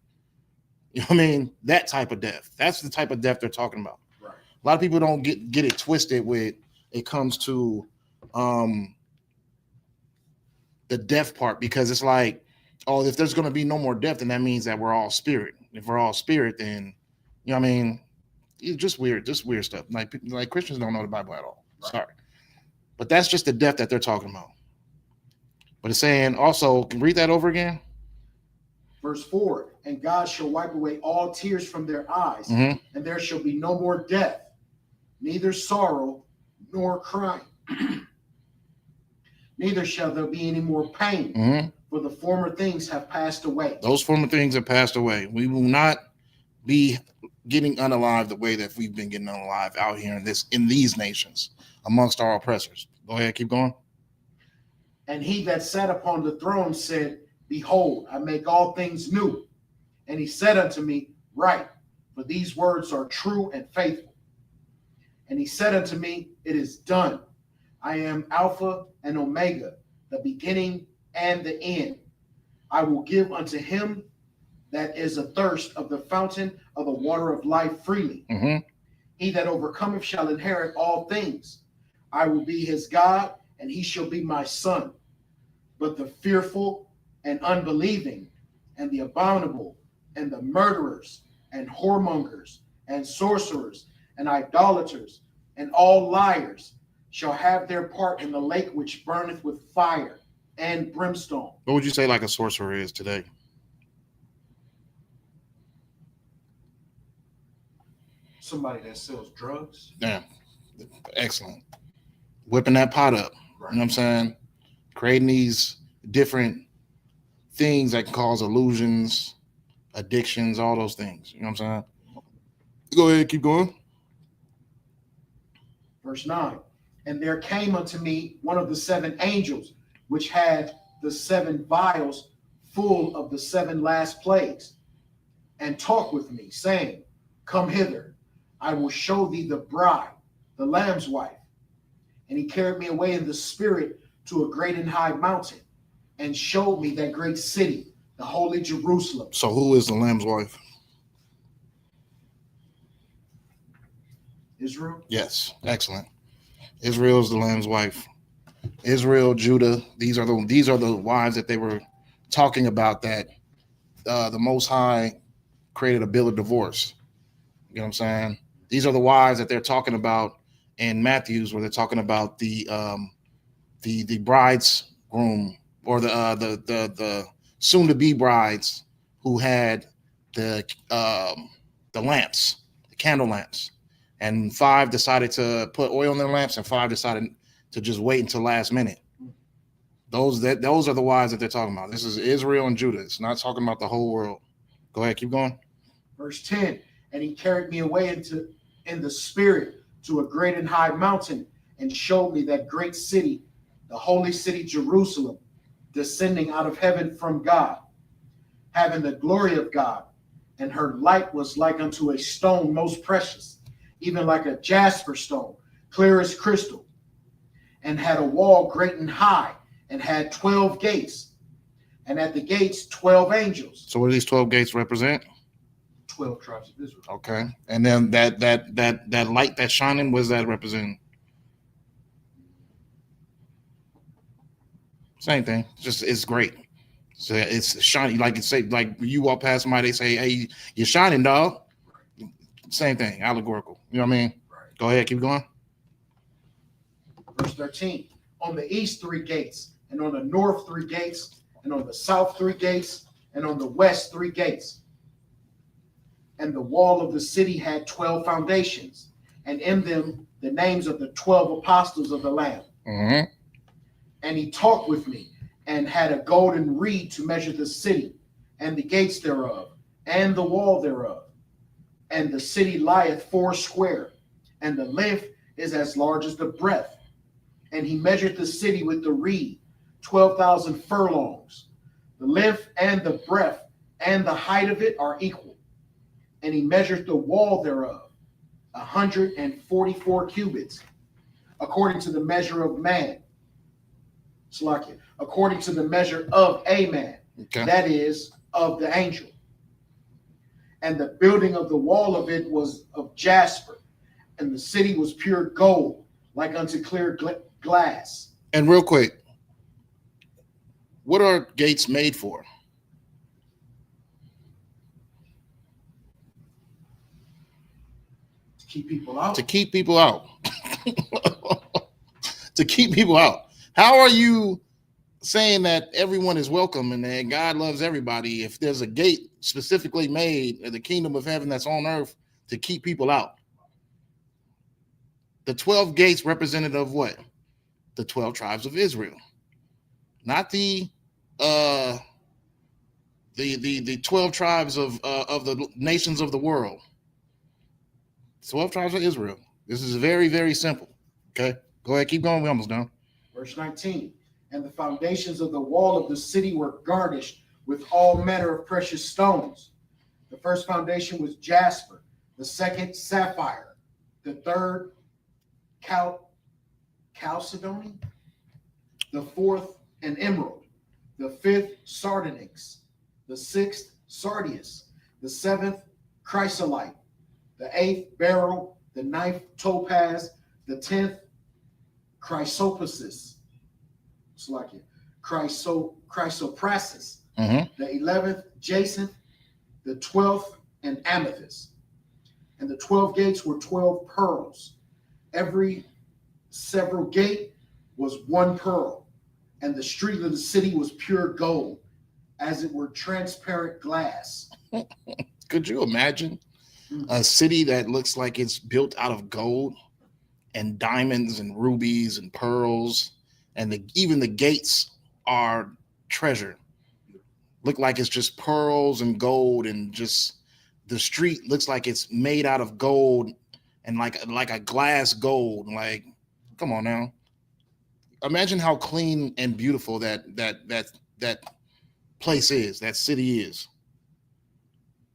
You know what I mean? That type of death. That's the type of death they're talking about. Right. A lot of people don't get it twisted when it comes to the death part, because it's like, oh, if there's going to be no more death, then that means that we're all spirit. If we're all spirit, then, you know what I mean? It's just weird stuff. Like Christians don't know the Bible at all. Right. Sorry. But that's just the death that they're talking about. But it's saying also, can you read that over again? Verse 4, and God shall wipe away all tears from their eyes, Mhm. and there shall be no more death, neither sorrow nor crying. Neither shall there be any more pain, Mm-hmm. for the former things have passed away. Those former things have passed away. We will not be getting unalive the way that we've been getting unalive out here in these nations amongst our oppressors. Go ahead, keep going. And he that sat upon the throne said, behold, I make all things new. And he said unto me, write, for these words are true and faithful. And he said unto me, it is done. I am Alpha and Omega, the beginning and the end. I will give unto him that is athirst of the fountain of the water of life freely. Mm-hmm. He that overcometh shall inherit all things. I will be his God, and he shall be my son. But the fearful and unbelieving, and the abominable, and the murderers, and whoremongers, and sorcerers, and idolaters, and all liars shall have their part in the lake which burneth with fire and brimstone. What would you say like a sorcerer is today? Somebody that sells drugs. Yeah, excellent. Whipping that pot up. Right. You know what I'm saying? Creating these different things that can cause illusions, addictions, all those things. You know what I'm saying? Go ahead, keep going. Verse 9. And there came unto me one of the seven angels, which had the seven vials full of the seven last plagues, and talked with me, saying, come hither, I will show thee the bride, the Lamb's wife. And he carried me away in the spirit to a great and high mountain, and showed me that great city, the holy Jerusalem. So who is the Lamb's wife? Israel? Yes, excellent. Israel is the Lamb's wife. Israel, Judah, these are the wives that they were talking about, that the Most High created a bill of divorce. You know what I'm saying? These are the wives that they're talking about in Matthew's, where they're talking about the bridegroom or the soon to be brides who had the lamps, the candle lamps, and 5 decided to put oil in their lamps, and 5 decided to just wait until last minute. Those are the wives that they're talking about. This is Israel and Judah. It's not talking about the whole world. Go ahead, keep going. Verse 10, and he carried me away in the spirit to a great and high mountain, and showed me that great city, the holy city Jerusalem, descending out of heaven from God, having the glory of God, and her light was like unto a stone most precious, even like a jasper stone, clear as crystal, and had a wall great and high, and had 12 gates, and at the gates 12 angels. So what do these 12 gates represent? 12 tribes of Israel. Okay. And then that light that's shining, what does that represent? Same thing. Just it's great. So it's shiny, like it say, like you walk past somebody, they say, "Hey, you're shining, dog." Same thing, allegorical. You know what I mean? Right. Go ahead, keep going. Verse 13, on the east 3 gates, and on the north 3 gates, and on the south 3 gates, and on the west 3 gates. And the wall of the city had 12 foundations, and in them the names of the 12 apostles of the Lamb. Mm-hmm. And he talked with me, and had a golden reed to measure the city, and the gates thereof, and the wall thereof. And the city lieth 4 square, and the length is as large as the breadth. And he measured the city with the reed, 12,000 furlongs. The length and the breadth and the height of it are equal. And he measured the wall thereof, 144 cubits, according to the measure of man. Slakia, according to the measure of a man, Okay. that is, of the angel. And the building of the wall of it was of jasper, and the city was pure gold, like unto clear glass. And real quick, what are gates made for? To keep people out. To keep people out. To keep people out. How are you saying that everyone is welcome and that God loves everybody if there's a gate specifically made in the kingdom of heaven that's on earth to keep people out? The 12 gates represented of what? The 12 tribes of Israel, not the 12 tribes of the nations of the world. 12 tribes of Israel. This is very, very simple. Okay, go ahead, keep going. We're almost done. Verse 19, and the foundations of the wall of the city were garnished with all manner of precious stones. The first foundation was jasper, the second sapphire, the third chalcedony, the fourth an emerald, the fifth sardonyx, the sixth sardius, the seventh chrysolite, the eighth beryl, the ninth topaz, the 10th chrysoprasus, chrysoprasus, the 11th jacinth, the 12th an amethyst. And the 12 gates were 12 pearls. Every several gate was 1 pearl, and the street of the city was pure gold, as it were transparent glass. Could you imagine a city that looks like it's built out of gold and diamonds and rubies and pearls, and even the gates are treasure? Look like it's just pearls and gold, and just the street looks like it's made out of gold and like a glass gold. Like, come on now. Imagine how clean and beautiful that place is, that city is.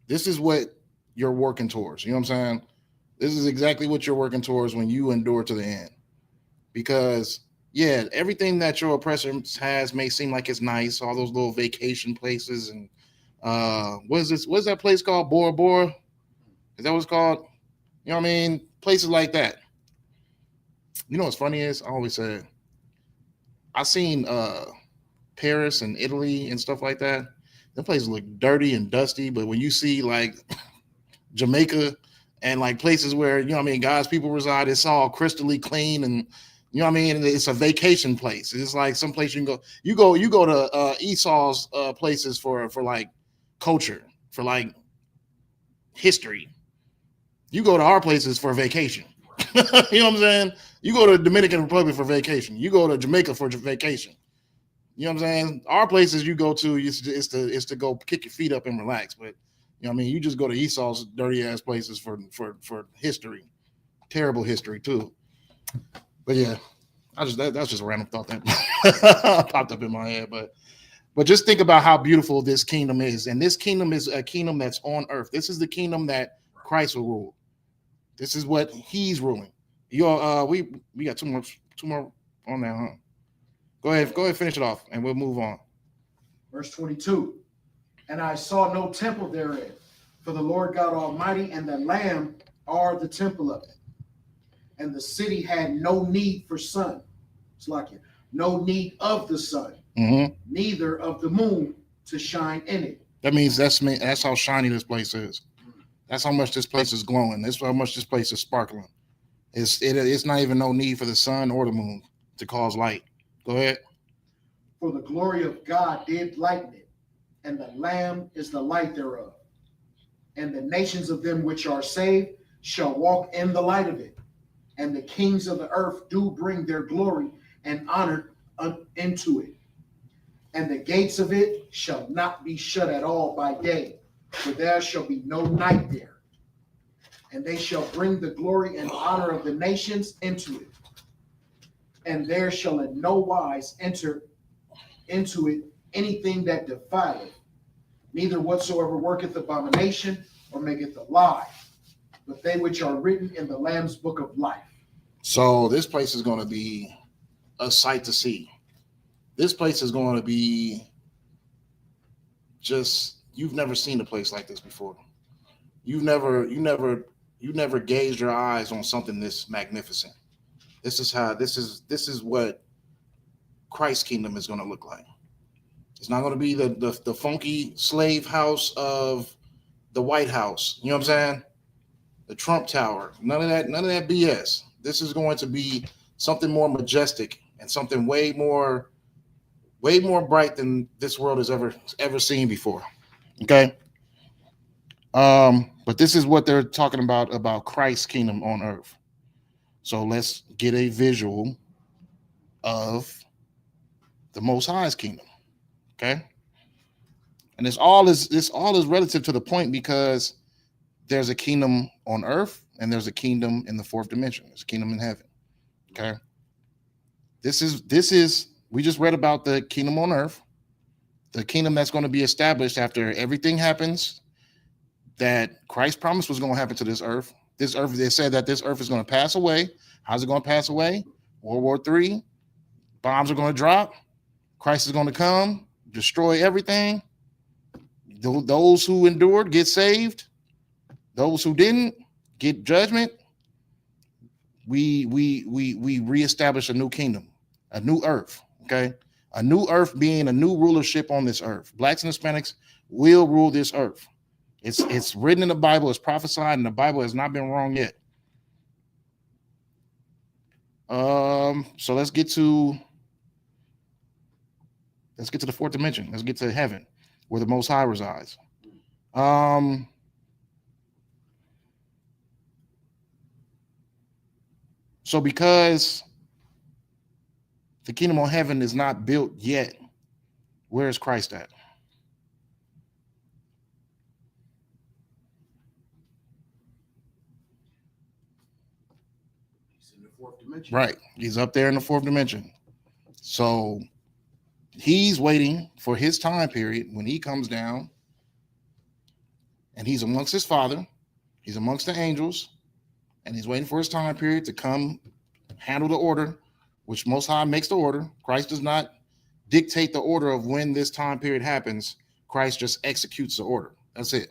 This is what you're working towards. You know what I'm saying? This is exactly what you're working towards when you endure to the end. Because, yeah, everything that your oppressor has may seem like it's nice, all those little vacation places. And what's that place called? Bora Bora? Is that what it's called? You know what I mean? Places like that. You know what's funny is, I always said, I've seen Paris and Italy and stuff like that. The places look dirty and dusty, but when you see like Jamaica and like places where, you know what I mean, God's people reside, it's all crystally clean and You know what I mean? It's a vacation place. It's like some place you can go. You go to Esau's places for like culture, for like history. You go to our places for vacation. You know what I'm saying? You go to Dominican Republic for vacation. You go to Jamaica for vacation. You know what I'm saying? Our places you go to is to go kick your feet up and relax. But you know what I mean? You just go to Esau's dirty ass places for history. Terrible history too. But yeah, that's just a random thought that popped up in my head. But just think about how beautiful this kingdom is. And this kingdom is a kingdom that's on earth. This is the kingdom that Christ will rule. This is what he's ruling. We got two more on that, huh? Go ahead, finish it off, and we'll move on. Verse 22. And I saw no temple therein, for the Lord God Almighty and the Lamb are the temple of it. And the city had no need for sun. It's like it. No need of the sun, neither of the moon to shine in it. That means that's how shiny this place is. That's how much this place is glowing. That's how much this place is sparkling. It's not even no need for the sun or the moon to cause light. Go ahead. For the glory of God did lighten it, and the Lamb is the light thereof. And the nations of them which are saved shall walk in the light of it. And the kings of the earth do bring their glory and honor into it. And the gates of it shall not be shut at all by day, for there shall be no night there. And they shall bring the glory and honor of the nations into it. And there shall in no wise enter into it anything that defileth, neither whatsoever worketh abomination or maketh a lie, but they which are written in the Lamb's book of life. So this place is going to be a sight to see. This place is going to be just, you've never seen a place like this before. You never gazed your eyes on something this magnificent. This is what Christ's kingdom is going to look like. It's not going to be the funky slave house of the White House. You know what I'm saying? The Trump Tower. None of that BS. This is going to be something more majestic and something way more bright than this world has ever seen before. Okay. But this is what they're talking about Christ's kingdom on earth. So let's get a visual of the Most High's kingdom. Okay. And this all is relative to the point, because there's a kingdom on earth and there's a kingdom in the fourth dimension. There's a kingdom in heaven. Okay. This is we just read about the kingdom on earth, the kingdom that's going to be established after everything happens that Christ promised was going to happen to this earth. This earth, they said that this earth is going to pass away. How's it going to pass away? World War III. Bombs are going to drop. Christ is going to come, destroy everything. Those who endured get saved. Those who didn't get judgment. We reestablish a new kingdom, a new earth. Okay, a new earth being a new rulership on this earth. Blacks and Hispanics will rule this earth. It's written in the Bible, it's prophesied, and the Bible has not been wrong yet. So let's get to the fourth dimension. Let's get to heaven, where the Most High resides. So because the kingdom of heaven is not built yet, where is Christ at? He's in the fourth dimension. Right. He's up there in the fourth dimension. So he's waiting for his time period when he comes down, and he's amongst his Father, he's amongst the angels, and he's waiting for his time period to come handle the order, which Most High makes the order. Christ does not dictate the order of when this time period happens. Christ just executes the order. That's it.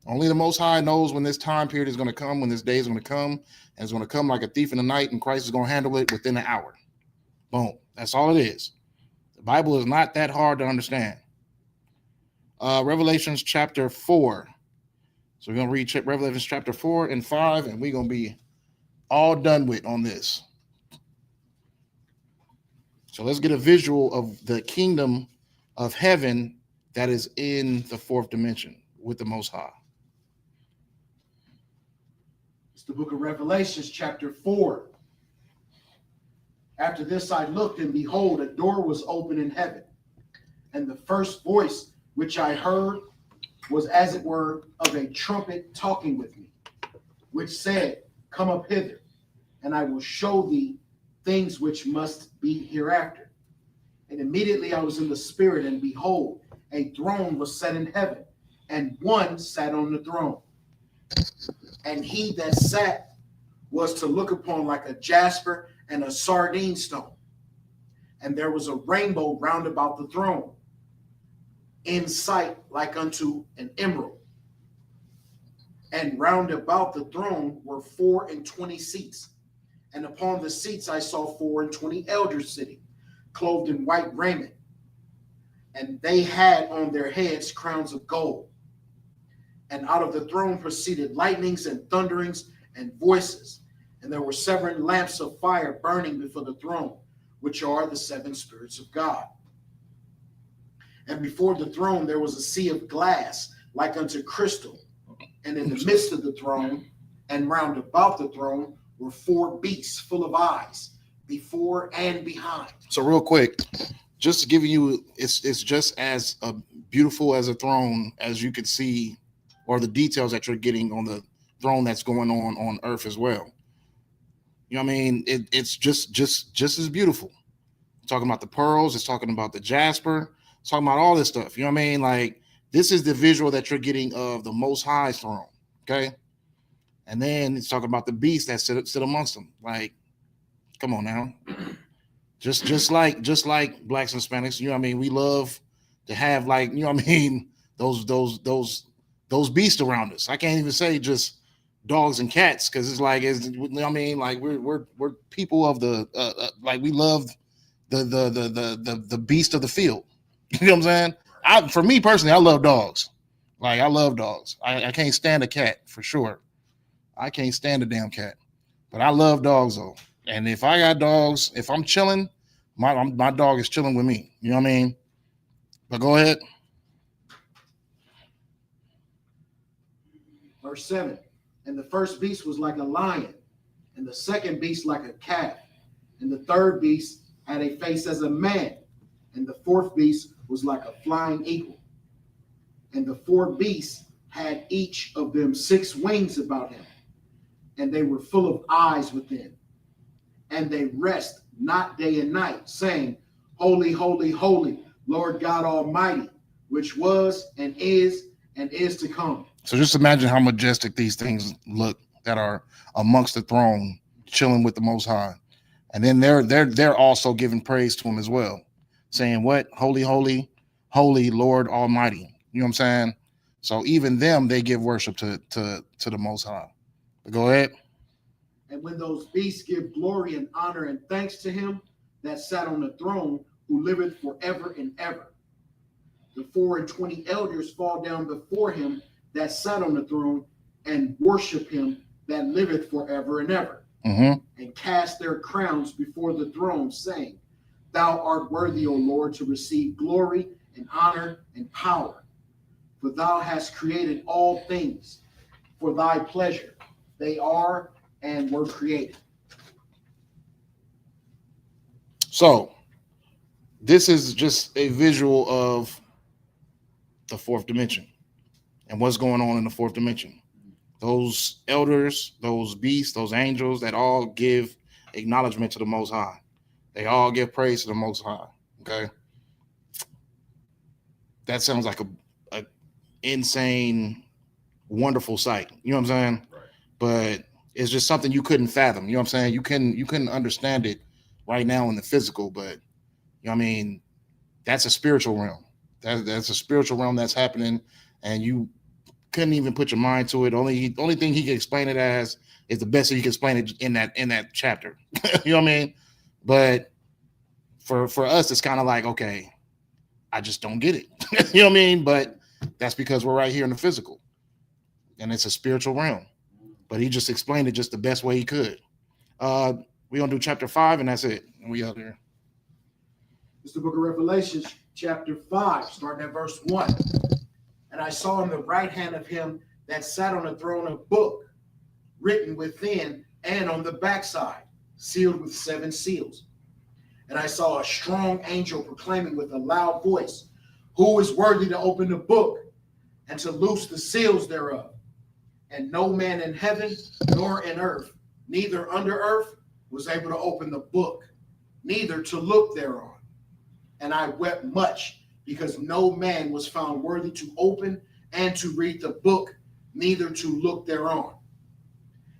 Only the Most High knows when this time period is going to come, when this day is going to come, and it's going to come like a thief in the night, and Christ is going to handle it within an hour. Boom. That's all it is. The Bible is not that hard to understand. Revelations chapter 4. So we're going to read Revelations chapter 4 and 5, and we're going to be all done with on this. So let's get a visual of the kingdom of heaven that is in the fourth dimension with the Most High. It's the book of Revelations, chapter 4. After this I looked, and behold, a door was open in heaven. And the first voice which I heard was as it were of a trumpet talking with me, which said, Come up hither, and I will show thee things which must be hereafter. And immediately I was in the spirit, and behold, a throne was set in heaven, and one sat on the throne. And he that sat was to look upon like a jasper and a sardine stone. And there was a rainbow round about the throne, in sight like unto an emerald. And round about the throne were 24 seats. And upon the seats I saw 24 elders sitting, clothed in white raiment. And they had on their heads crowns of gold. And out of the throne proceeded lightnings and thunderings and voices. And there were 7 lamps of fire burning before the throne, which are the 7 spirits of God. And before the throne there was a sea of glass like unto crystal. And in the midst of the throne and round about the throne were 4 beasts full of eyes, before and behind. So real quick, just giving you, it's just as beautiful as a throne as you could see, or the details that you're getting on the throne that's going on earth as well. You know what I mean? It's just as beautiful. It's talking about the pearls, it's talking about the jasper, it's talking about all this stuff. You know what I mean? Like, this is the visual that you're getting of the Most High's throne. Okay. And then it's talking about the beast that sit amongst them. Like, come on now. Just like blacks and Hispanics, you know what I mean? We love to have, like, you know what I mean, those beasts around us. I can't even say just dogs and cats, because it's like, you know what I mean, like we're people of the like, we love the beast of the field. You know what I'm saying? For me personally, I love dogs. Like, I love dogs. I can't stand a cat for sure. I can't stand a damn cat, but I love dogs though. And if I got dogs, if I'm chilling, my dog is chilling with me. You know what I mean? But go ahead. Verse 7. And the first beast was like a lion, and the second beast like a calf, and the third beast had a face as a man, and the fourth beast was like a flying eagle. And the 4 beasts had each of them 6 wings about him, and they were full of eyes within. And they rest not day and night, saying, Holy, holy, holy, Lord God Almighty, which was and is to come. So just imagine how majestic these things look that are amongst the throne, chilling with the Most High. And then they're also giving praise to him as well, saying, what? Holy, holy, holy Lord Almighty. You know what I'm saying? So even them, they give worship to the Most High. But go ahead. And when those beasts give glory and honor and thanks to him that sat on the throne, who liveth forever and ever, the 24 elders fall down before him that sat on the throne and worship him that liveth forever and ever, and cast their crowns before the throne, saying, Thou art worthy, O Lord, to receive glory and honor and power. For thou hast created all things for thy pleasure. They are and were created. So this is just a visual of the fourth dimension and what's going on in the fourth dimension. Those elders, those beasts, those angels that all give acknowledgement to the Most High. They all give praise to the Most High. Okay. That sounds like a insane, wonderful sight. You know what I'm saying? Right. But it's just something you couldn't fathom. You know what I'm saying? You couldn't understand it right now in the physical, but you know what I mean? That's a spiritual realm. That's a spiritual realm that's happening, and you couldn't even put your mind to it. Only thing he can explain it as is the best he can explain it in that chapter. You know what I mean? But for us, it's kind of like, okay, I just don't get it. You know what I mean? But that's because we're right here in the physical, and it's a spiritual realm. But he just explained it just the best way he could. We're gonna do chapter 5, and that's it. And we out there. It's the book of Revelation, chapter 5, starting at verse 1. And I saw in the right hand of him that sat on the throne a book written within and on the backside, sealed with 7 seals. And I saw a strong angel proclaiming with a loud voice, who is worthy to open the book and to loose the seals thereof? And no man in heaven nor in earth, neither under earth, was able to open the book, neither to look thereon. And I wept much, because no man was found worthy to open and to read the book, neither to look thereon.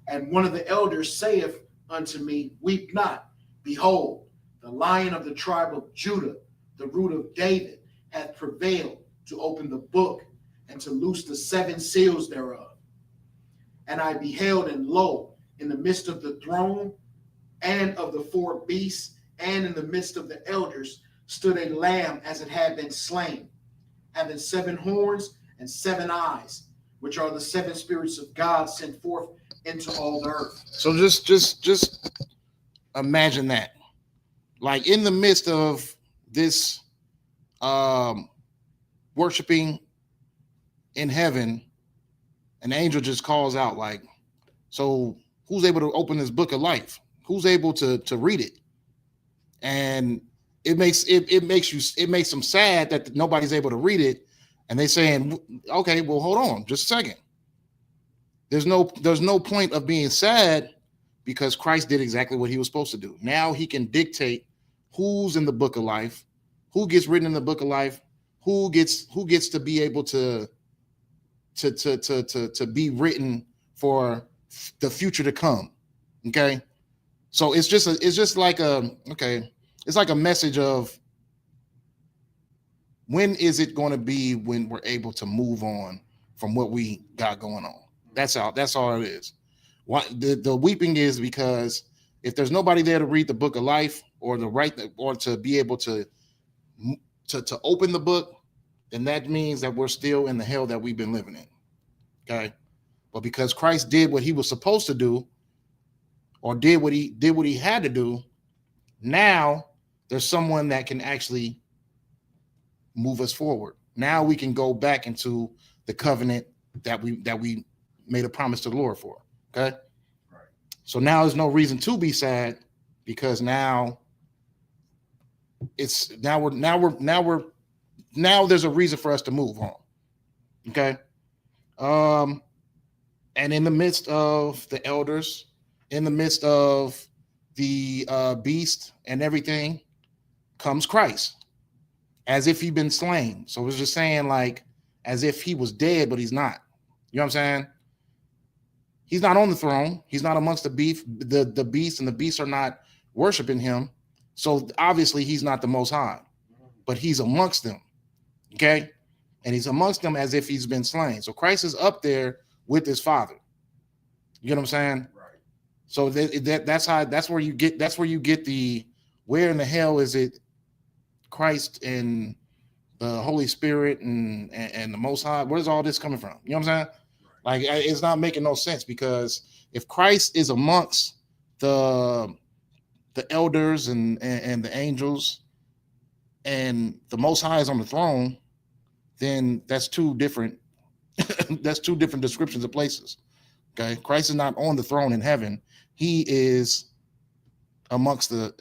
And one of the elders saith unto me, weep not. Behold, the Lion of the tribe of Judah, the root of David, hath prevailed to open the book and to loose the 7 seals thereof. And I beheld, and lo, in the midst of the throne and of the 4 beasts, and in the midst of the elders, stood a lamb as it had been slain, having 7 horns and 7 eyes, which are the 7 spirits of God sent forth into all the earth. So just imagine that. Like in the midst of this worshiping in heaven, an angel just calls out, like, so who's able to open this book of life? Who's able to read it? And it makes them sad that nobody's able to read it. And they saying, okay, well, hold on just a second. There's no point of being sad, because Christ did exactly what he was supposed to do. Now he can dictate who's in the book of life, who gets written in the book of life, who gets to be able to be written for the future to come. Okay. So it's like a message of, when is it going to be when we're able to move on from what we got going on? That's all it is. What the weeping is, because if there's nobody there to read the book of life, or to be able to open the book, then that means that we're still in the hell that we've been living in. Okay. But because Christ did what he was supposed to do, or did what he had to do, now there's someone that can actually move us forward. Now we can go back into the covenant that we made a promise to the Lord for. Okay. Right. So now there's no reason to be sad, because now there's a reason for us to move on. Okay. And in the midst of the elders, in the midst of the beast and everything, comes Christ, as if he'd been slain. So it's just saying, like, as if he was dead, but he's not. You know what I'm saying? He's not on the throne. He's not amongst the beast, and the beasts are not worshiping him. So obviously he's not the Most High, but he's amongst them. Okay. And he's amongst them as if he's been slain. So Christ is up there with his Father. You know what I'm saying? Right. So that's where you get the, where in the hell is it Christ and the Holy Spirit and the Most High? Where's all this coming from? You know what I'm saying? Like, it's not making no sense, because if Christ is amongst the elders and the angels, and the Most High is on the throne, then that's 2 different that's 2 different descriptions of places. Okay, Christ is not on the throne in heaven; he is amongst the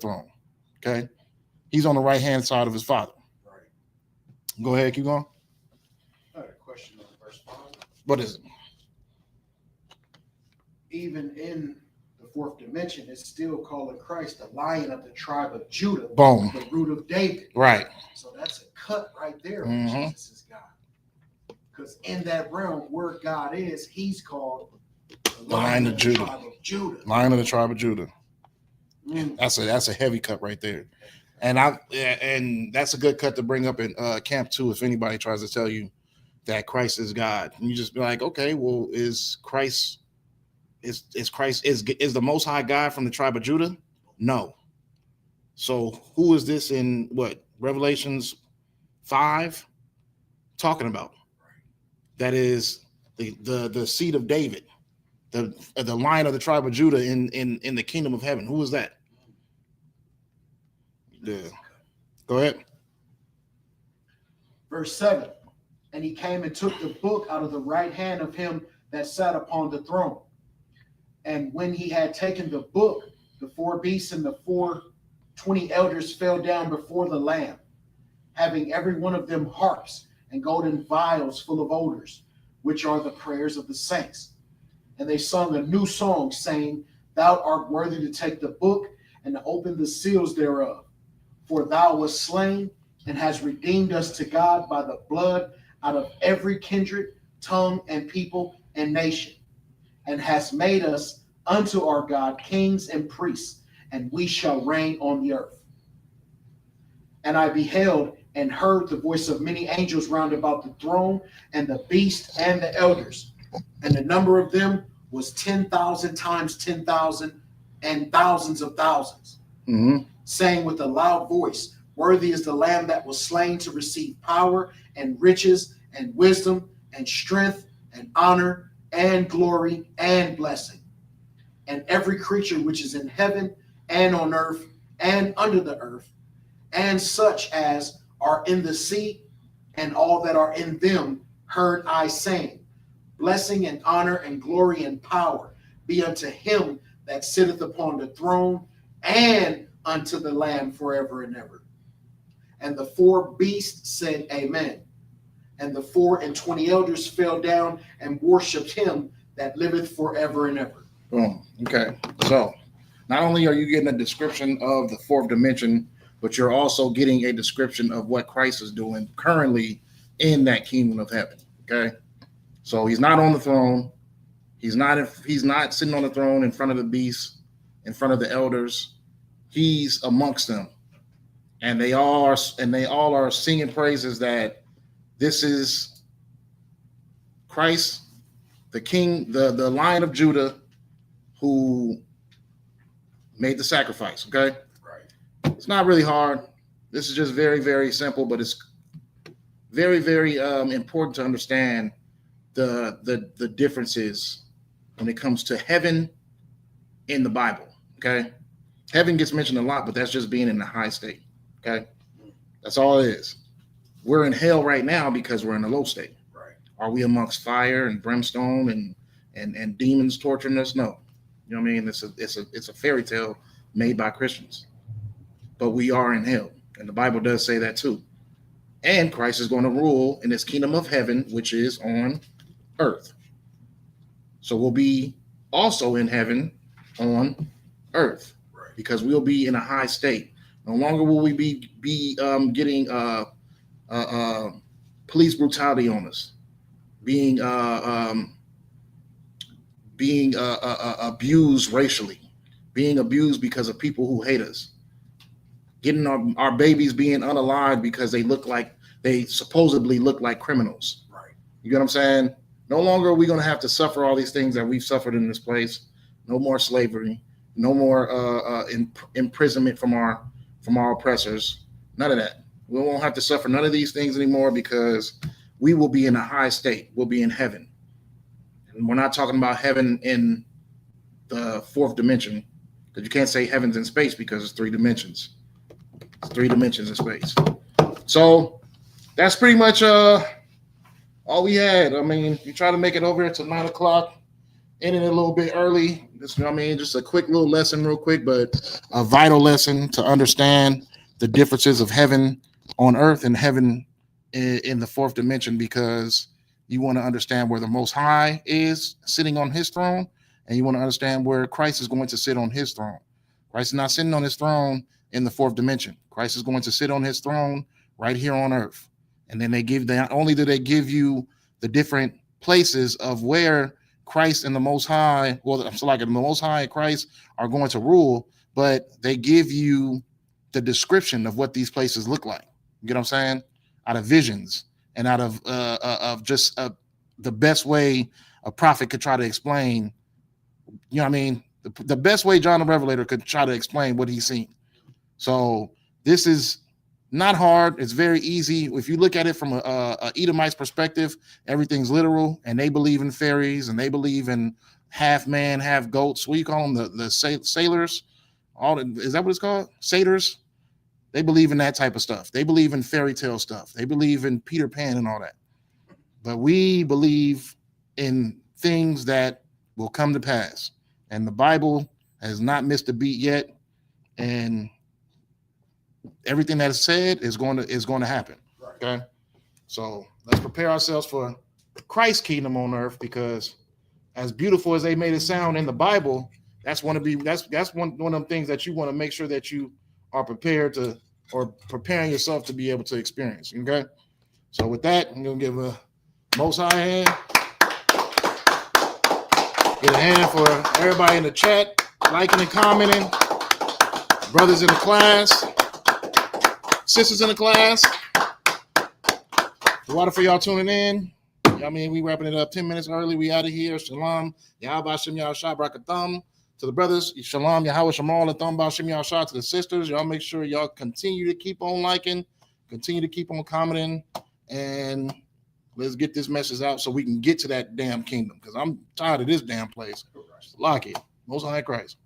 throne. Okay, he's on the right hand side of his Father. Right. Go ahead, keep going. I had a question on verse 5. What is it? Even in the 4th dimension, it's still calling Christ the Lion of the tribe of Judah, Boom. the root of David. Right. So that's a cut right there. Mhm. Jesus is God. Because in that realm where God is, he's called the Lion of Judah. Tribe of Judah. Lion of the tribe of Judah. Mm. That's a heavy cut right there. And that's a good cut to bring up in camp too, if anybody tries to tell you that Christ is God. And you just be like, okay, well, is the Most High God from the tribe of Judah? No. So who is this in what, Revelations 5 talking about? That is the seed of David, the Lion of the tribe of Judah in the kingdom of heaven. Who is that? Yeah. Go ahead. Verse 7. And he came and took the book out of the right hand of him that sat upon the throne. And when he had taken the book, the 4 beasts and the 24 elders fell down before the Lamb, having every one of them harps and golden vials full of odors, which are the prayers of the saints. And they sung a new song, saying, Thou art worthy to take the book and to open the seals thereof. For thou wast slain and hast redeemed us to God by the blood out of every kindred, tongue, and people and nation, and hast made us unto our God kings and priests, and we shall reign on the earth. And I beheld and heard the voice of many angels round about the throne, and the beast and the elders. And the number of them was 10,000 times 10,000 and thousands of thousands, saying with a loud voice, Worthy is the Lamb that was slain to receive power and riches and wisdom and strength and honor and glory and blessing. And every creature which is in heaven and on earth and under the earth, and such as are in the sea, and all that are in them, heard I saying, Blessing and honor and glory and power be unto him that sitteth upon the throne and unto the Lamb forever and ever. And the 4 beasts said, Amen. And the 24 elders fell down and worshipped him that liveth forever and ever. Boom. Okay. So not only are you getting a description of the 4th dimension, but you're also getting a description of what Christ is doing currently in that kingdom of heaven. Okay. So he's not on the throne. He's not sitting on the throne in front of the beasts, in front of the elders. He's amongst them. And they all are singing praises that this is Christ, the King, the Lion of Judah, who made the sacrifice. Okay. Right. It's not really hard. This is just very, very simple, but it's very, very important to understand the differences when it comes to heaven in the Bible. Okay. Heaven gets mentioned a lot, but that's just being in the high state. Okay. That's all it is. We're in hell right now because we're in a low state. Right. Are we amongst fire and brimstone and demons torturing us? No. You know what I mean? It's a fairy tale made by Christians. But we are in hell. And the Bible does say that too. And Christ is going to rule in his kingdom of heaven, which is on earth. So we'll be also in heaven on earth, right, because we'll be in a high state. No longer will we be getting police brutality on us, being abused racially, being abused because of people who hate us, getting our babies being unalived because they supposedly look like criminals. Right. You get what I'm saying? No longer are we going to have to suffer all these things that we've suffered in this place. No more slavery. No more imprisonment from our oppressors. None of that. We won't have to suffer none of these things anymore because we will be in a high state. We'll be in heaven. And we're not talking about heaven in the 4th dimension, because you can't say heaven's in space because it's 3 dimensions. It's 3 dimensions in space. So that's pretty much all we had. I mean, you try to make it over here to 9 o'clock, ending it a little bit early. Just, you know what I mean, just a quick little lesson real quick, but a vital lesson to understand the differences of heaven on earth and heaven in the 4th dimension, because you want to understand where the Most High is sitting on his throne, and you want to understand where Christ is going to sit on his throne. Christ is not sitting on his throne in the 4th dimension. Christ is going to sit on his throne right here on earth. And then not only do they give you the different places of where Christ and the Most High, the Most High and Christ are going to rule, but they give you the description of what these places look like. You get what I'm saying? Out of visions and out of just the best way a prophet could try to explain. You know what I mean? The best way John the Revelator could try to explain what he's seen. So this is not hard. It's very easy. If you look at it from a Edomite's perspective, everything's literal, and they believe in fairies, and they believe in half man, half goats. What do you call them? The sailors? Is that what it's called? Satyrs? They believe in that type of stuff. They believe in fairy tale stuff. They believe in Peter Pan and all that. But we believe in things that will come to pass. And the Bible has not missed a beat yet. And everything that is said is going to happen. Okay. So let's prepare ourselves for Christ's kingdom on earth, because as beautiful as they made it sound in the Bible, that's one of them things that you want to make sure that you are prepared to, or preparing yourself to be able to experience. Okay. So with that, I'm gonna give a Most High hand. Get a hand for everybody in the chat, liking and commenting. Brothers in the class, sisters in the class. The water for y'all tuning in. I mean, we wrapping it up 10 minutes early. We out of here. Shalom. Yahweh Shem Yahshua Barakatham. To the brothers, Shalom, Yahweh Shemal, and Thumba Shem Yahshua. To the sisters, y'all make sure y'all continue to keep on liking, continue to keep on commenting, and let's get this message out so we can get to that damn kingdom, because I'm tired of this damn place. Lock it. Most High Christ.